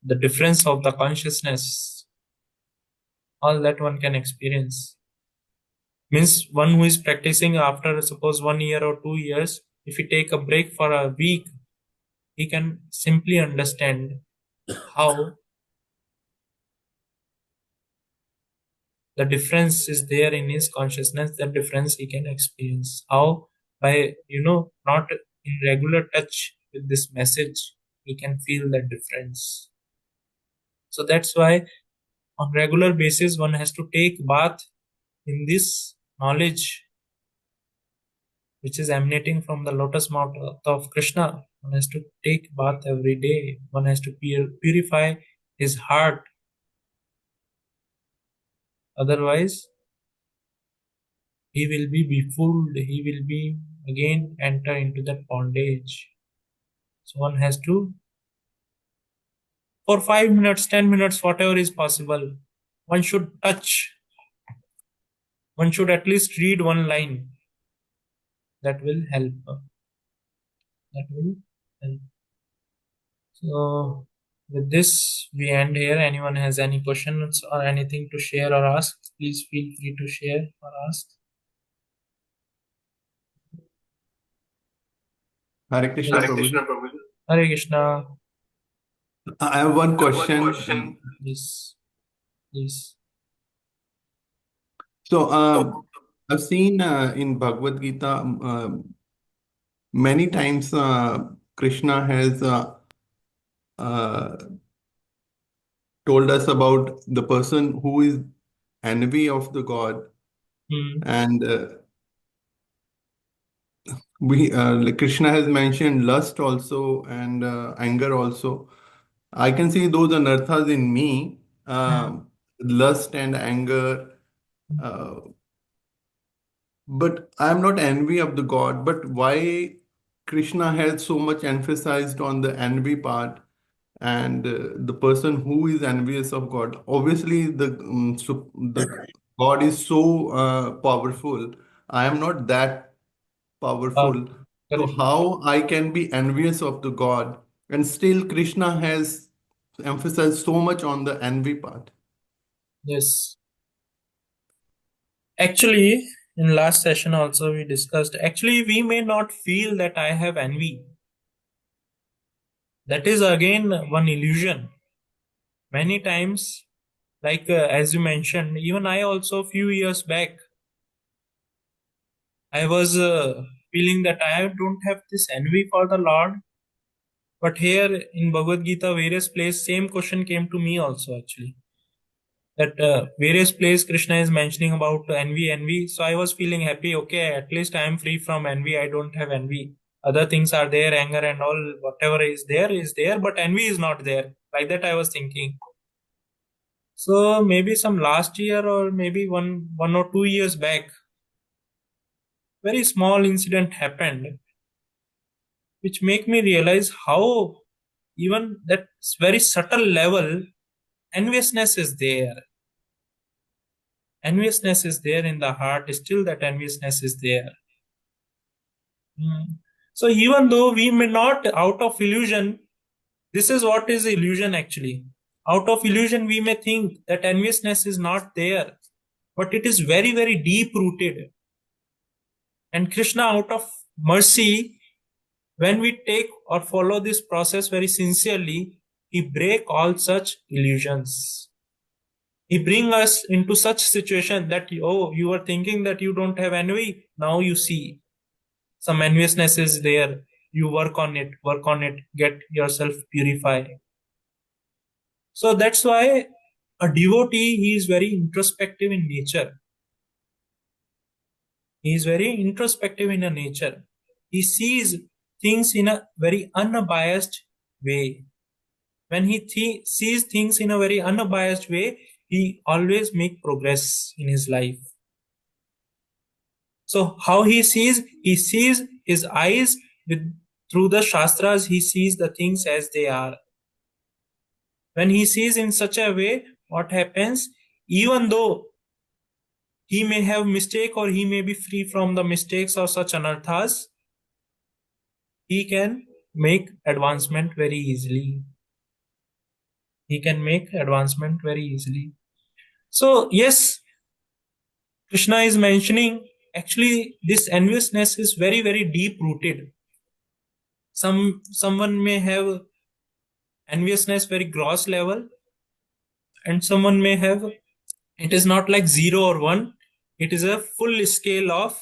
The difference of the consciousness, all that one can experience. Means one who is practicing after suppose 1 year or 2 years, if he take a break for a week, he can simply understand how the difference is there in his consciousness. That difference he can experience. How? By not in regular touch with this message, he can feel that difference. So that's why on regular basis one has to take bath in this knowledge which is emanating from the lotus mouth of Krishna. One has to take bath every day. One has to purify his heart. Otherwise, he will be befooled. He will be again enter into that bondage. So one has to, for 5 minutes, 10 minutes, whatever is possible, one should touch. One should at least read one line. That will help. That will help. So with this, we end here. Anyone has any questions or anything to share or ask, please feel free to share or ask. Hare Krishna, Prabhuji. Hare Krishna. I have one question. Yes, please. So, I've seen in Bhagavad Gita many times Krishna has uh, told us about the person who is envy of the God, and like Krishna has mentioned lust also and anger also. I can see those anarthas in me, lust and anger. Uh, But I am not envy of the God. But why Krishna has so much emphasized on the envy part and the person who is envious of God? Obviously, the God is so powerful. I am not that Uh, powerful. So Correct. how I can be envious of the God? And still Krishna has emphasized so much on the envy part. Yes. Actually, in last session also we discussed, actually we may not feel that I have envy. That is again one illusion. Many times, like as you mentioned, even I also few years back, I was feeling that I don't have this envy for the Lord. But here in Bhagavad Gita, various places, same question came to me also actually. That various places Krishna is mentioning about envy. So I was feeling happy. Okay, at least I am free from envy. I don't have envy. Other things are there, anger and all, whatever is there, but envy is not there. Like that I was thinking. So maybe some last year or maybe one or 2 years back, very small incident happened, which make me realize how even that very subtle level enviousness is there. Enviousness is there in the heart. Still, that enviousness is there. So even though we may not, out of illusion, this is what is illusion actually. Out of illusion, we may think that enviousness is not there, but it is very, very deep rooted. And Krishna, out of mercy, when we take or follow this process very sincerely, he break all such illusions. He bring us into such situation that oh, you were thinking that you don't have envy. Now you see some enviousness is there. You work on it, get yourself purified. So that's why a devotee, he is very introspective in nature. He is very introspective in a nature. He sees things in a very unbiased way. When he sees things in a very unbiased way, he always make progress in his life. So how he sees his eyes with through the shastras, he sees the things as they are. When he sees in such a way, what happens? Even though he may have mistake or he may be free from the mistakes or such anarthas, he can make advancement very easily. He can make advancement very easily. So yes, Krishna is mentioning actually this enviousness is very, very deep rooted. Someone may have enviousness very gross level, and someone may have, it is not like 0 or 1, it is a full scale of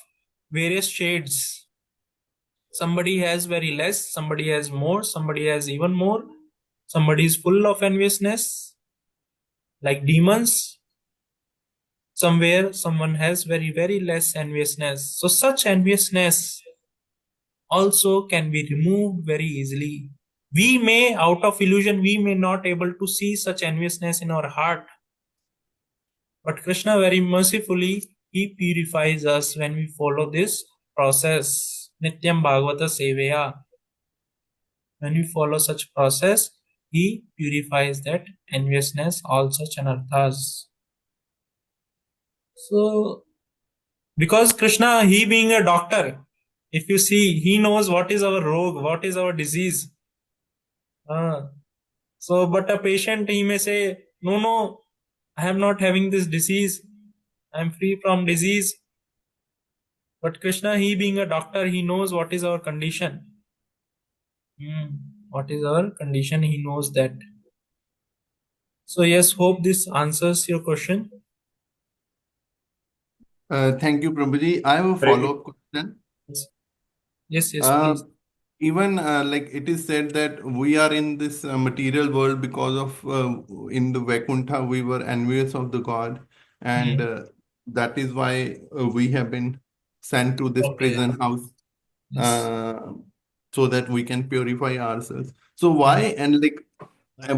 various shades. Somebody has very less, somebody has more, somebody has even more, somebody is full of enviousness. Like demons, somewhere someone has very, very less enviousness. So such enviousness also can be removed very easily. We may, out of illusion, we may not able to see such enviousness in our heart, but Krishna very mercifully, he purifies us when we follow this process. Nityam Bhagavata Sevaya. When we follow such process, he purifies that enviousness, all such anarthas. So, because Krishna, he being a doctor, if you see, he knows what is our rogue, what is our disease. So, but a patient, he may say, no, no, I am not having this disease. I am free from disease. But Krishna, he being a doctor, he knows what is our condition. What is our condition? He knows that. So, yes, hope this answers your question. Thank you, Prabhuji. I have a Hare follow-up question. Yes, yes, please. Even like it is said that we are in this material world because of in the Vaikuntha we were envious of the God, and that is why we have been sent to this Okay. prison house Yes. so that we can purify ourselves. So why and like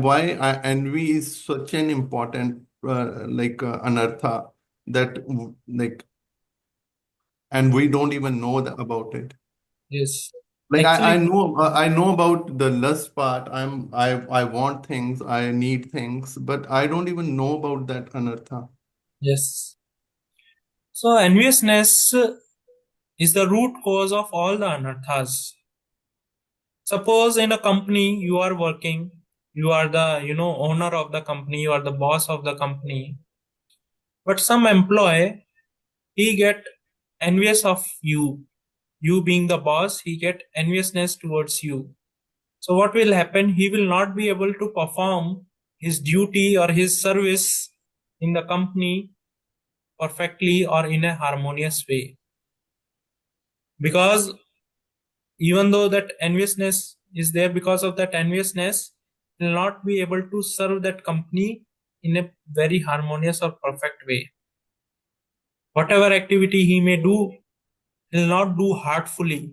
why envy is such an important anartha that like and we don't even know about it. Yes. Like Actually, I know about the lust part. I want things, I need things, but I don't even know about that anartha. yes. So, enviousness is the root cause of all the anarthas. Suppose in a company you are working, you are the owner of the company, you are the boss of the company, but some employee, he get envious of you. You being the boss, he get enviousness towards you. So what will happen? He will not be able to perform his duty or his service in the company perfectly or in a harmonious way. Because even though that enviousness is there, because of that enviousness, he will not be able to serve that company in a very harmonious or perfect way. Whatever activity he may do, he will not do heartfully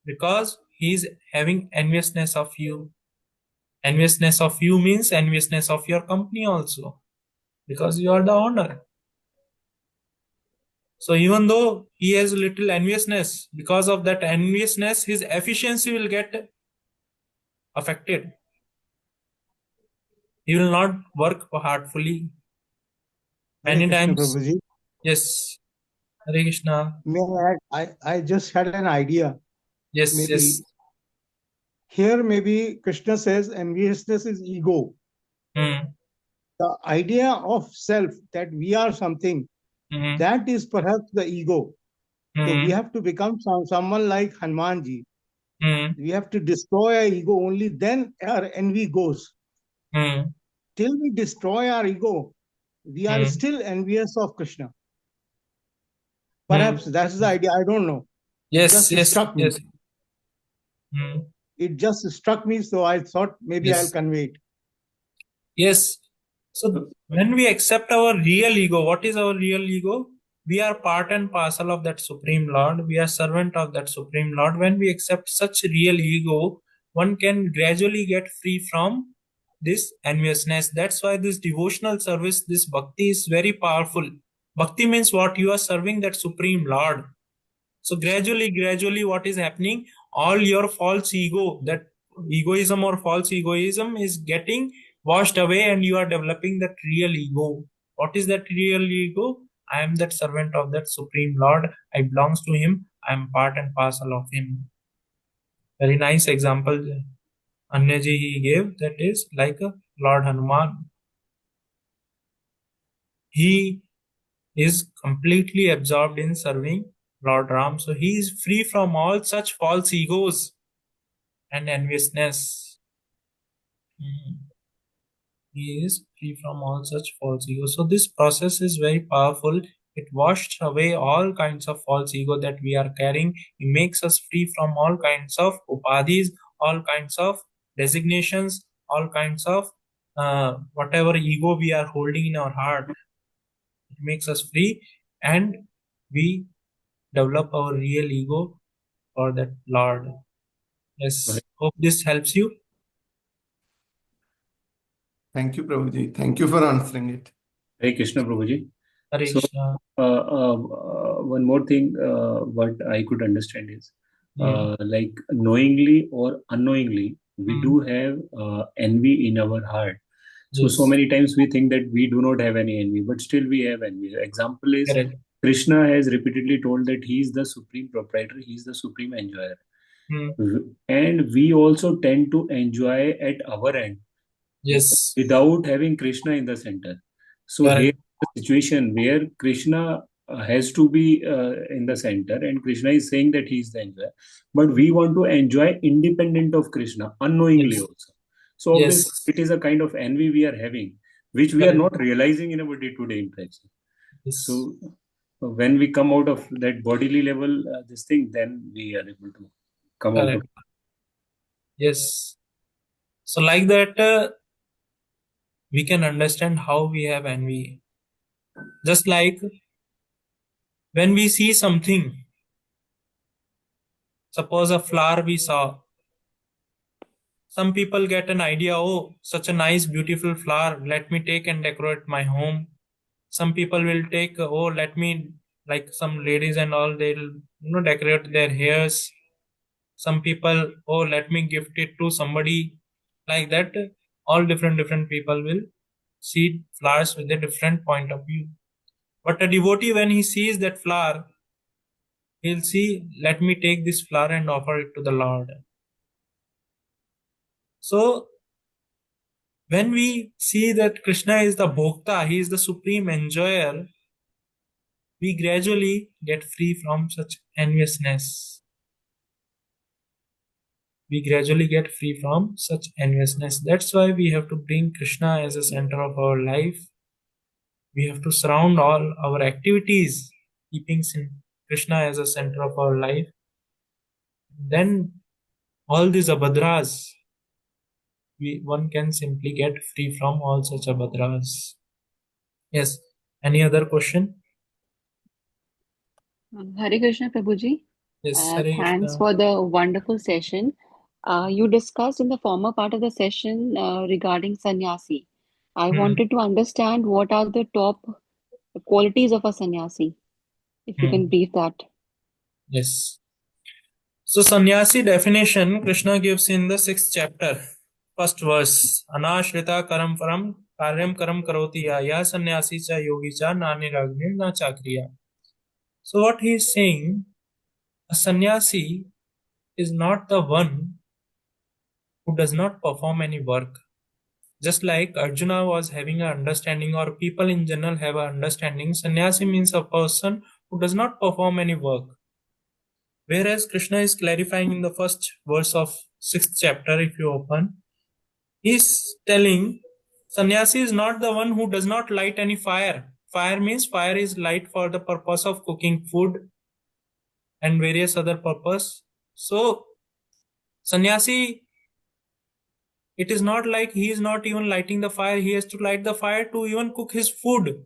because he is having enviousness of you. Enviousness of you means enviousness of your company also, because you are the owner. So even though he has little enviousness, because of that enviousness, his efficiency will get affected. He will not work heartfully. Hare Many Krishna times, Prabhuji. yes, Hare Krishna. May I add, I just had an idea. Yes, yes. Maybe here, maybe Krishna says enviousness is ego. Hmm. The idea of self, that we are something, Hmm. that is perhaps the ego. So we Hmm. have to become someone like Hanumanji. Hmm. We have to destroy our ego, only then our envy goes. Hmm. Till we destroy our ego, we are Hmm. still envious of Krishna. Hmm. Perhaps that's the idea. I don't know. It Yes, just yes, struck me. yes. Hmm. It just struck me, so I thought maybe I'll Yes. convey it. Yes. So when we accept our real ego, what is our real ego? We are part and parcel of that Supreme Lord. We are servant of that Supreme Lord. When we accept such real ego, one can gradually get free from this enviousness. That's why this devotional service, this bhakti is very powerful. Bhakti means what? You are serving that Supreme Lord. So gradually, what is happening? All your false ego, that egoism or false egoism is getting washed away, and you are developing that real ego. What is that real ego? I am that servant of that Supreme Lord. I belongs to Him. I am part and parcel of Him. Very nice example Anyaji he gave. That is like a Lord Hanuman. He is completely absorbed in serving Lord Ram. So he is free from all such false egos and enviousness. He is free from all such false ego. So this process is very powerful. It washes away all kinds of false ego that we are carrying. It makes us free from all kinds of upadhis, all kinds of designations, all kinds of whatever ego we are holding in our heart, it makes us free, and we develop our real ego for that Lord. Yes, hope this helps you. Thank you, Prabhuji. Thank you for answering it. Hare Krishna, Prabhuji. Hare So, Krishna. one more thing, what I could understand is, Hmm. like knowingly or unknowingly, we Hmm. do have envy in our heart. So Yes, many times we think that we do not have any envy, but still we have envy. Example is correct. Krishna has repeatedly told that he is the supreme proprietor, he is the supreme enjoyer. Hmm. And we also tend to enjoy at our end Yes, without having Krishna in the center. So here correct. is a situation where Krishna has to be in the center, and Krishna is saying that he is the enjoyer. But we want to enjoy independent of Krishna, unknowingly Yes, also. So obviously, yes, it is a kind of envy we are having, which we are correct. not realizing in our day-to-day interaction. Yes, So when we come out of that bodily level, this thing, then we are able to come out of. correct. Yes. So like that, we can understand how we have envy. Just like when we see something, suppose a flower we saw, some people get an idea, oh, such a nice, beautiful flower, let me take and decorate my home. Some people will take, oh, let me, like some ladies and all, they'll, decorate their hairs. Some people, oh, let me gift it to somebody. Like that, all different people will see flowers with a different point of view. But a devotee, when he sees that flower, he'll see, let me take this flower and offer it to the Lord. So, when we see that Krishna is the Bhokta, he is the supreme enjoyer, we gradually get free from such enviousness. We gradually get free from such enviousness. That's why we have to bring Krishna as a center of our life. We have to surround all our activities, keeping Krishna as a center of our life. Then all these abhadras, one can simply get free from all such abhadras. Yes. Any other question? Hare Krishna, Prabhuji. Yes, Hare Thanks Krishna. for the wonderful session. You discussed in the former part of the session regarding sannyasi. I Hmm. wanted to understand what are the top qualities of a sannyasi, if you can Hmm. brief that. Yes. So sannyasi definition Krishna gives in the sixth chapter, first verse. Anashrita karam param karyam karam karoti ya sannyasi cha yogi cha nani ragni na chakriya. So what he is saying, a sannyasi is not the one who does not perform any work. Just like Arjuna was having an understanding, or people in general have an understanding, sannyasi means a person who does not perform any work. Whereas Krishna is clarifying in the first verse of sixth chapter, if you open, he's telling sannyasi is not the one who does not light any fire. Fire means fire is light for the purpose of cooking food and various other purpose. So sannyasi, it is not like he is not even lighting the fire. He has to light the fire to even cook his food.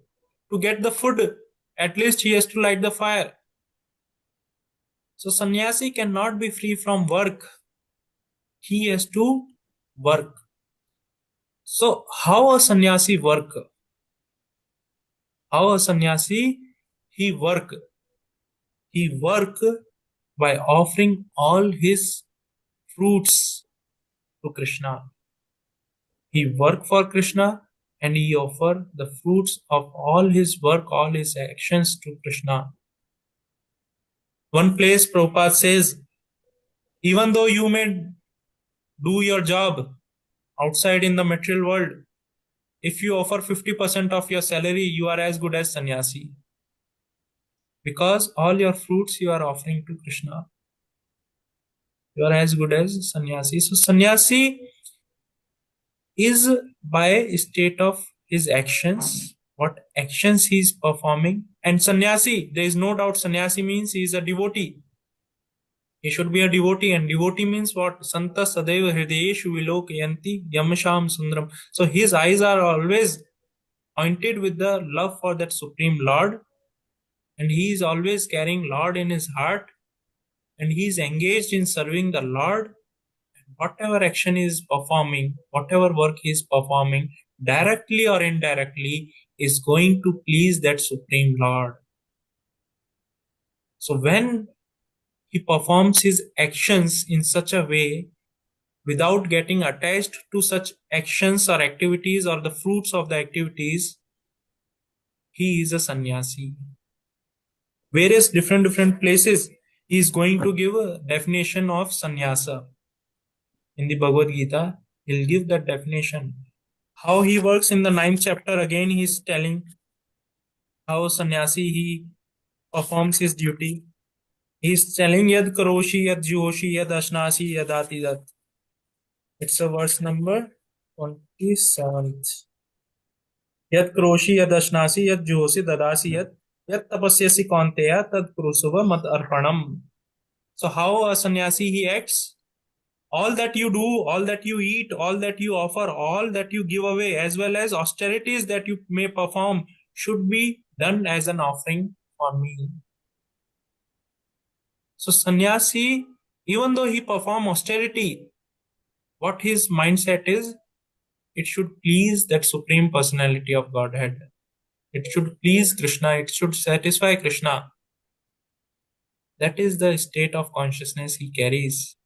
To get the food, at least he has to light the fire. So sannyasi cannot be free from work. He has to work. So how a sannyasi work? How a sannyasi he work? He work by offering all his fruits to Krishna. He work for Krishna and he offer the fruits of all his work, all his actions to Krishna. One place Prabhupada says, even though you may do your job outside in the material world, if you offer 50% of your salary, you are as good as sannyasi. Because all your fruits you are offering to Krishna. You are as good as sannyasi. So sannyasi is by state of his actions, what actions he is performing. And sannyasi, there is no doubt sannyasi means he is a devotee. He should be a devotee, and devotee means what? Santa sadaiva hridayeshu vilokayanti yamasham sundaram. So his eyes are always pointed with the love for that Supreme Lord, and he is always carrying Lord in his heart, and he is engaged in serving the Lord. Whatever action he is performing, whatever work he is performing, directly or indirectly, is going to please that Supreme Lord. So when he performs his actions in such a way without getting attached to such actions or activities or the fruits of the activities, he is a sannyasi. Various different places he is going to give a definition of sannyasa. In the Bhagavad Gita, he'll give that definition. How he works in the 9th chapter, again he is telling how sannyasi he performs his duty. He is telling yad karoshi, yad juhoshi, yad ashnasi, yad atidat. It's a verse number 27th. Yad karoshi, yad ashnasi, yad juhosi, dadasi, yad tapasyasi kaunteya, tad kurusuva mat arpanam. So how a sannyasi he acts? All that you do, all that you eat, all that you offer, all that you give away, as well as austerities that you may perform, should be done as an offering for me. So sannyasi, even though he perform austerity, what his mindset is, it should please that Supreme Personality of Godhead. It should please Krishna. It should satisfy Krishna. That is the state of consciousness he carries.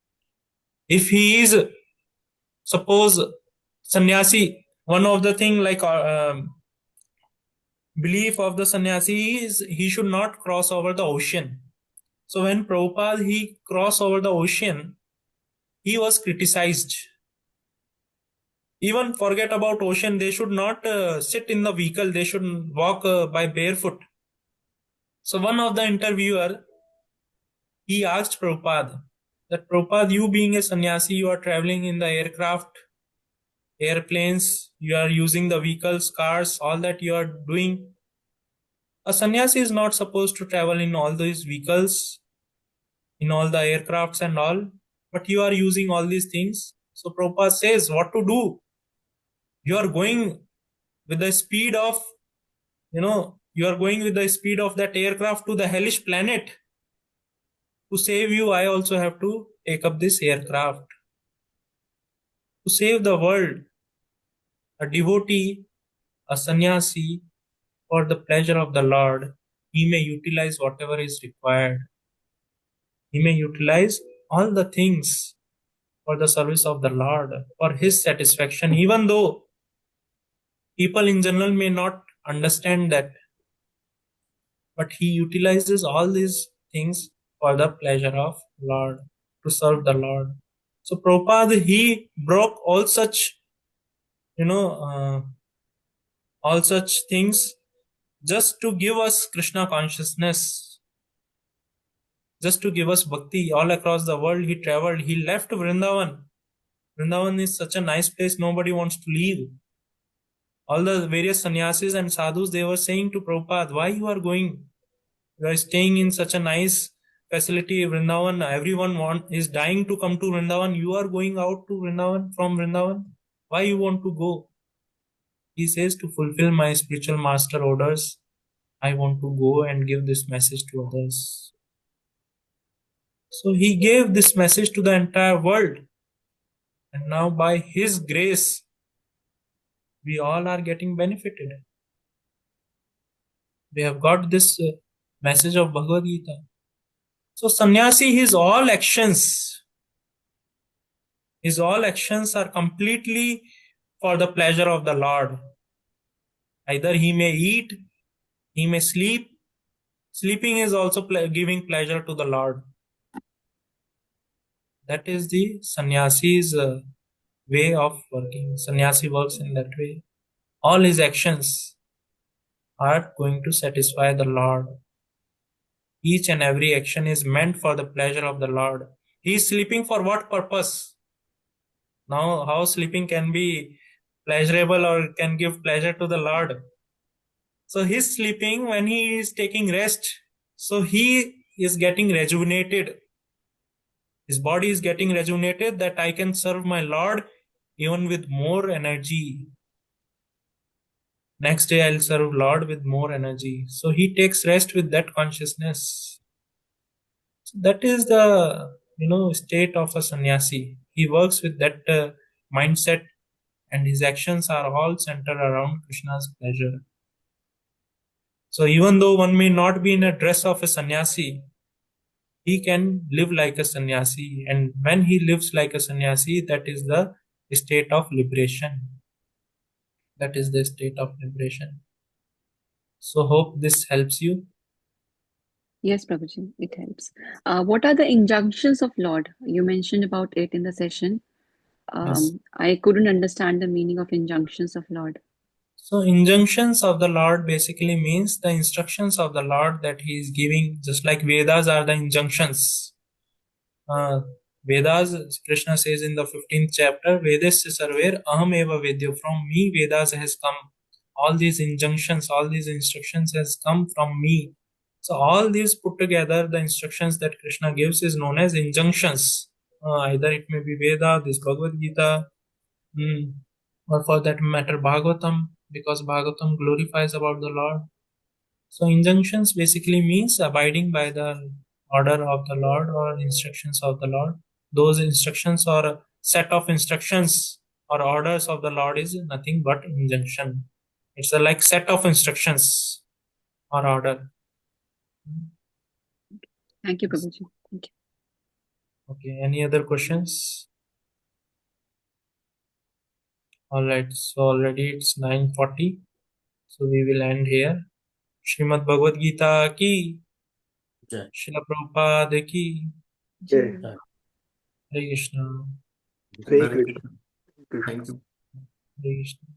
If he is, suppose, sannyasi, one of the thing like belief of the sannyasi is he should not cross over the ocean. So when Prabhupada he crossed over the ocean, he was criticized. Even forget about ocean, they should not sit in the vehicle, they should walk by barefoot. So one of the interviewer, he asked Prabhupada that Prabhupada, you being a sannyasi, you are traveling in the aircraft, airplanes, you are using the vehicles, cars, all that you are doing. A sannyasi is not supposed to travel in all these vehicles, in all the aircrafts and all, but you are using all these things. So Prabhupada says, what to do? You are going with the speed of, you are going with the speed of that aircraft to the hellish planet. To save you, I also have to take up this aircraft. To save the world, a devotee, a sannyasi, for the pleasure of the Lord, he may utilize whatever is required. He may utilize all the things for the service of the Lord, for his satisfaction, even though people in general may not understand that. But he utilizes all these things for the pleasure of Lord, to serve the Lord. So Prabhupada, he broke you know, uh, all such things just to give us Krishna consciousness, just to give us bhakti. All across the world he traveled. He left Vrindavan. Vrindavan is such a nice place, nobody wants to leave. All the various sannyasis and sadhus, they were saying to Prabhupada, why you are going? You are staying in such a nice facility, Vrindavan. Everyone is dying to come to Vrindavan. You are going out to Vrindavan from Vrindavan. Why you want to go? He says, to fulfill my spiritual master orders, I want to go and give this message to others. So he gave this message to the entire world. And now by his grace, we all are getting benefited. We have got this message of Bhagavad Gita. So sannyasi, his all actions are completely for the pleasure of the Lord. Either he may eat, he may sleep. Sleeping is also giving pleasure to the Lord. That is the sannyasi's way of working. Sannyasi works in that way. All his actions are going to satisfy the Lord. Each and every action is meant for the pleasure of the Lord. He is sleeping for what purpose? Now, how sleeping can be pleasurable or can give pleasure to the Lord? So he's sleeping when he is taking rest. So he is getting rejuvenated. His body is getting rejuvenated that I can serve my Lord even with more energy. Next day I'll serve Lord with more energy. So he takes rest with that consciousness. So that is the state of a sannyasi. He works with that mindset, and his actions are all centered around Krishna's pleasure. So even though one may not be in a dress of a sannyasi, he can live like a sannyasi, and when he lives like a sannyasi, that is the state of liberation. That is the state of liberation. So hope this helps you. Yes, Prabhuji, it helps. What are the injunctions of Lord? You mentioned about it in the session. Yes. I couldn't understand the meaning of injunctions of Lord. So injunctions of the Lord basically means the instructions of the Lord that he is giving, just like Vedas are the injunctions. Vedas, Krishna says in the 15th chapter, Vedasya sarver aham eva vedyo. From me Vedas has come. All these injunctions, all these instructions has come from me. So all these put together, the instructions that Krishna gives is known as injunctions. Either it may be Veda, this Bhagavad Gita, or for that matter Bhagavatam, because Bhagavatam glorifies about the Lord. So injunctions basically means abiding by the order of the Lord or instructions of the Lord. Those instructions or a set of instructions or orders of the Lord is nothing but injunction. It's a like set of instructions or order. Thank you, Prabhuji. Thank you. Okay, any other questions? All right, so already it's 9:40, so we will end here. Srimad Bhagavad Gita ki, Jai. Srila Prabhupada ki, Okay. Jai. Hare Krishna, Hare Hare Krishna. Krishna. Thank you. Hare Krishna.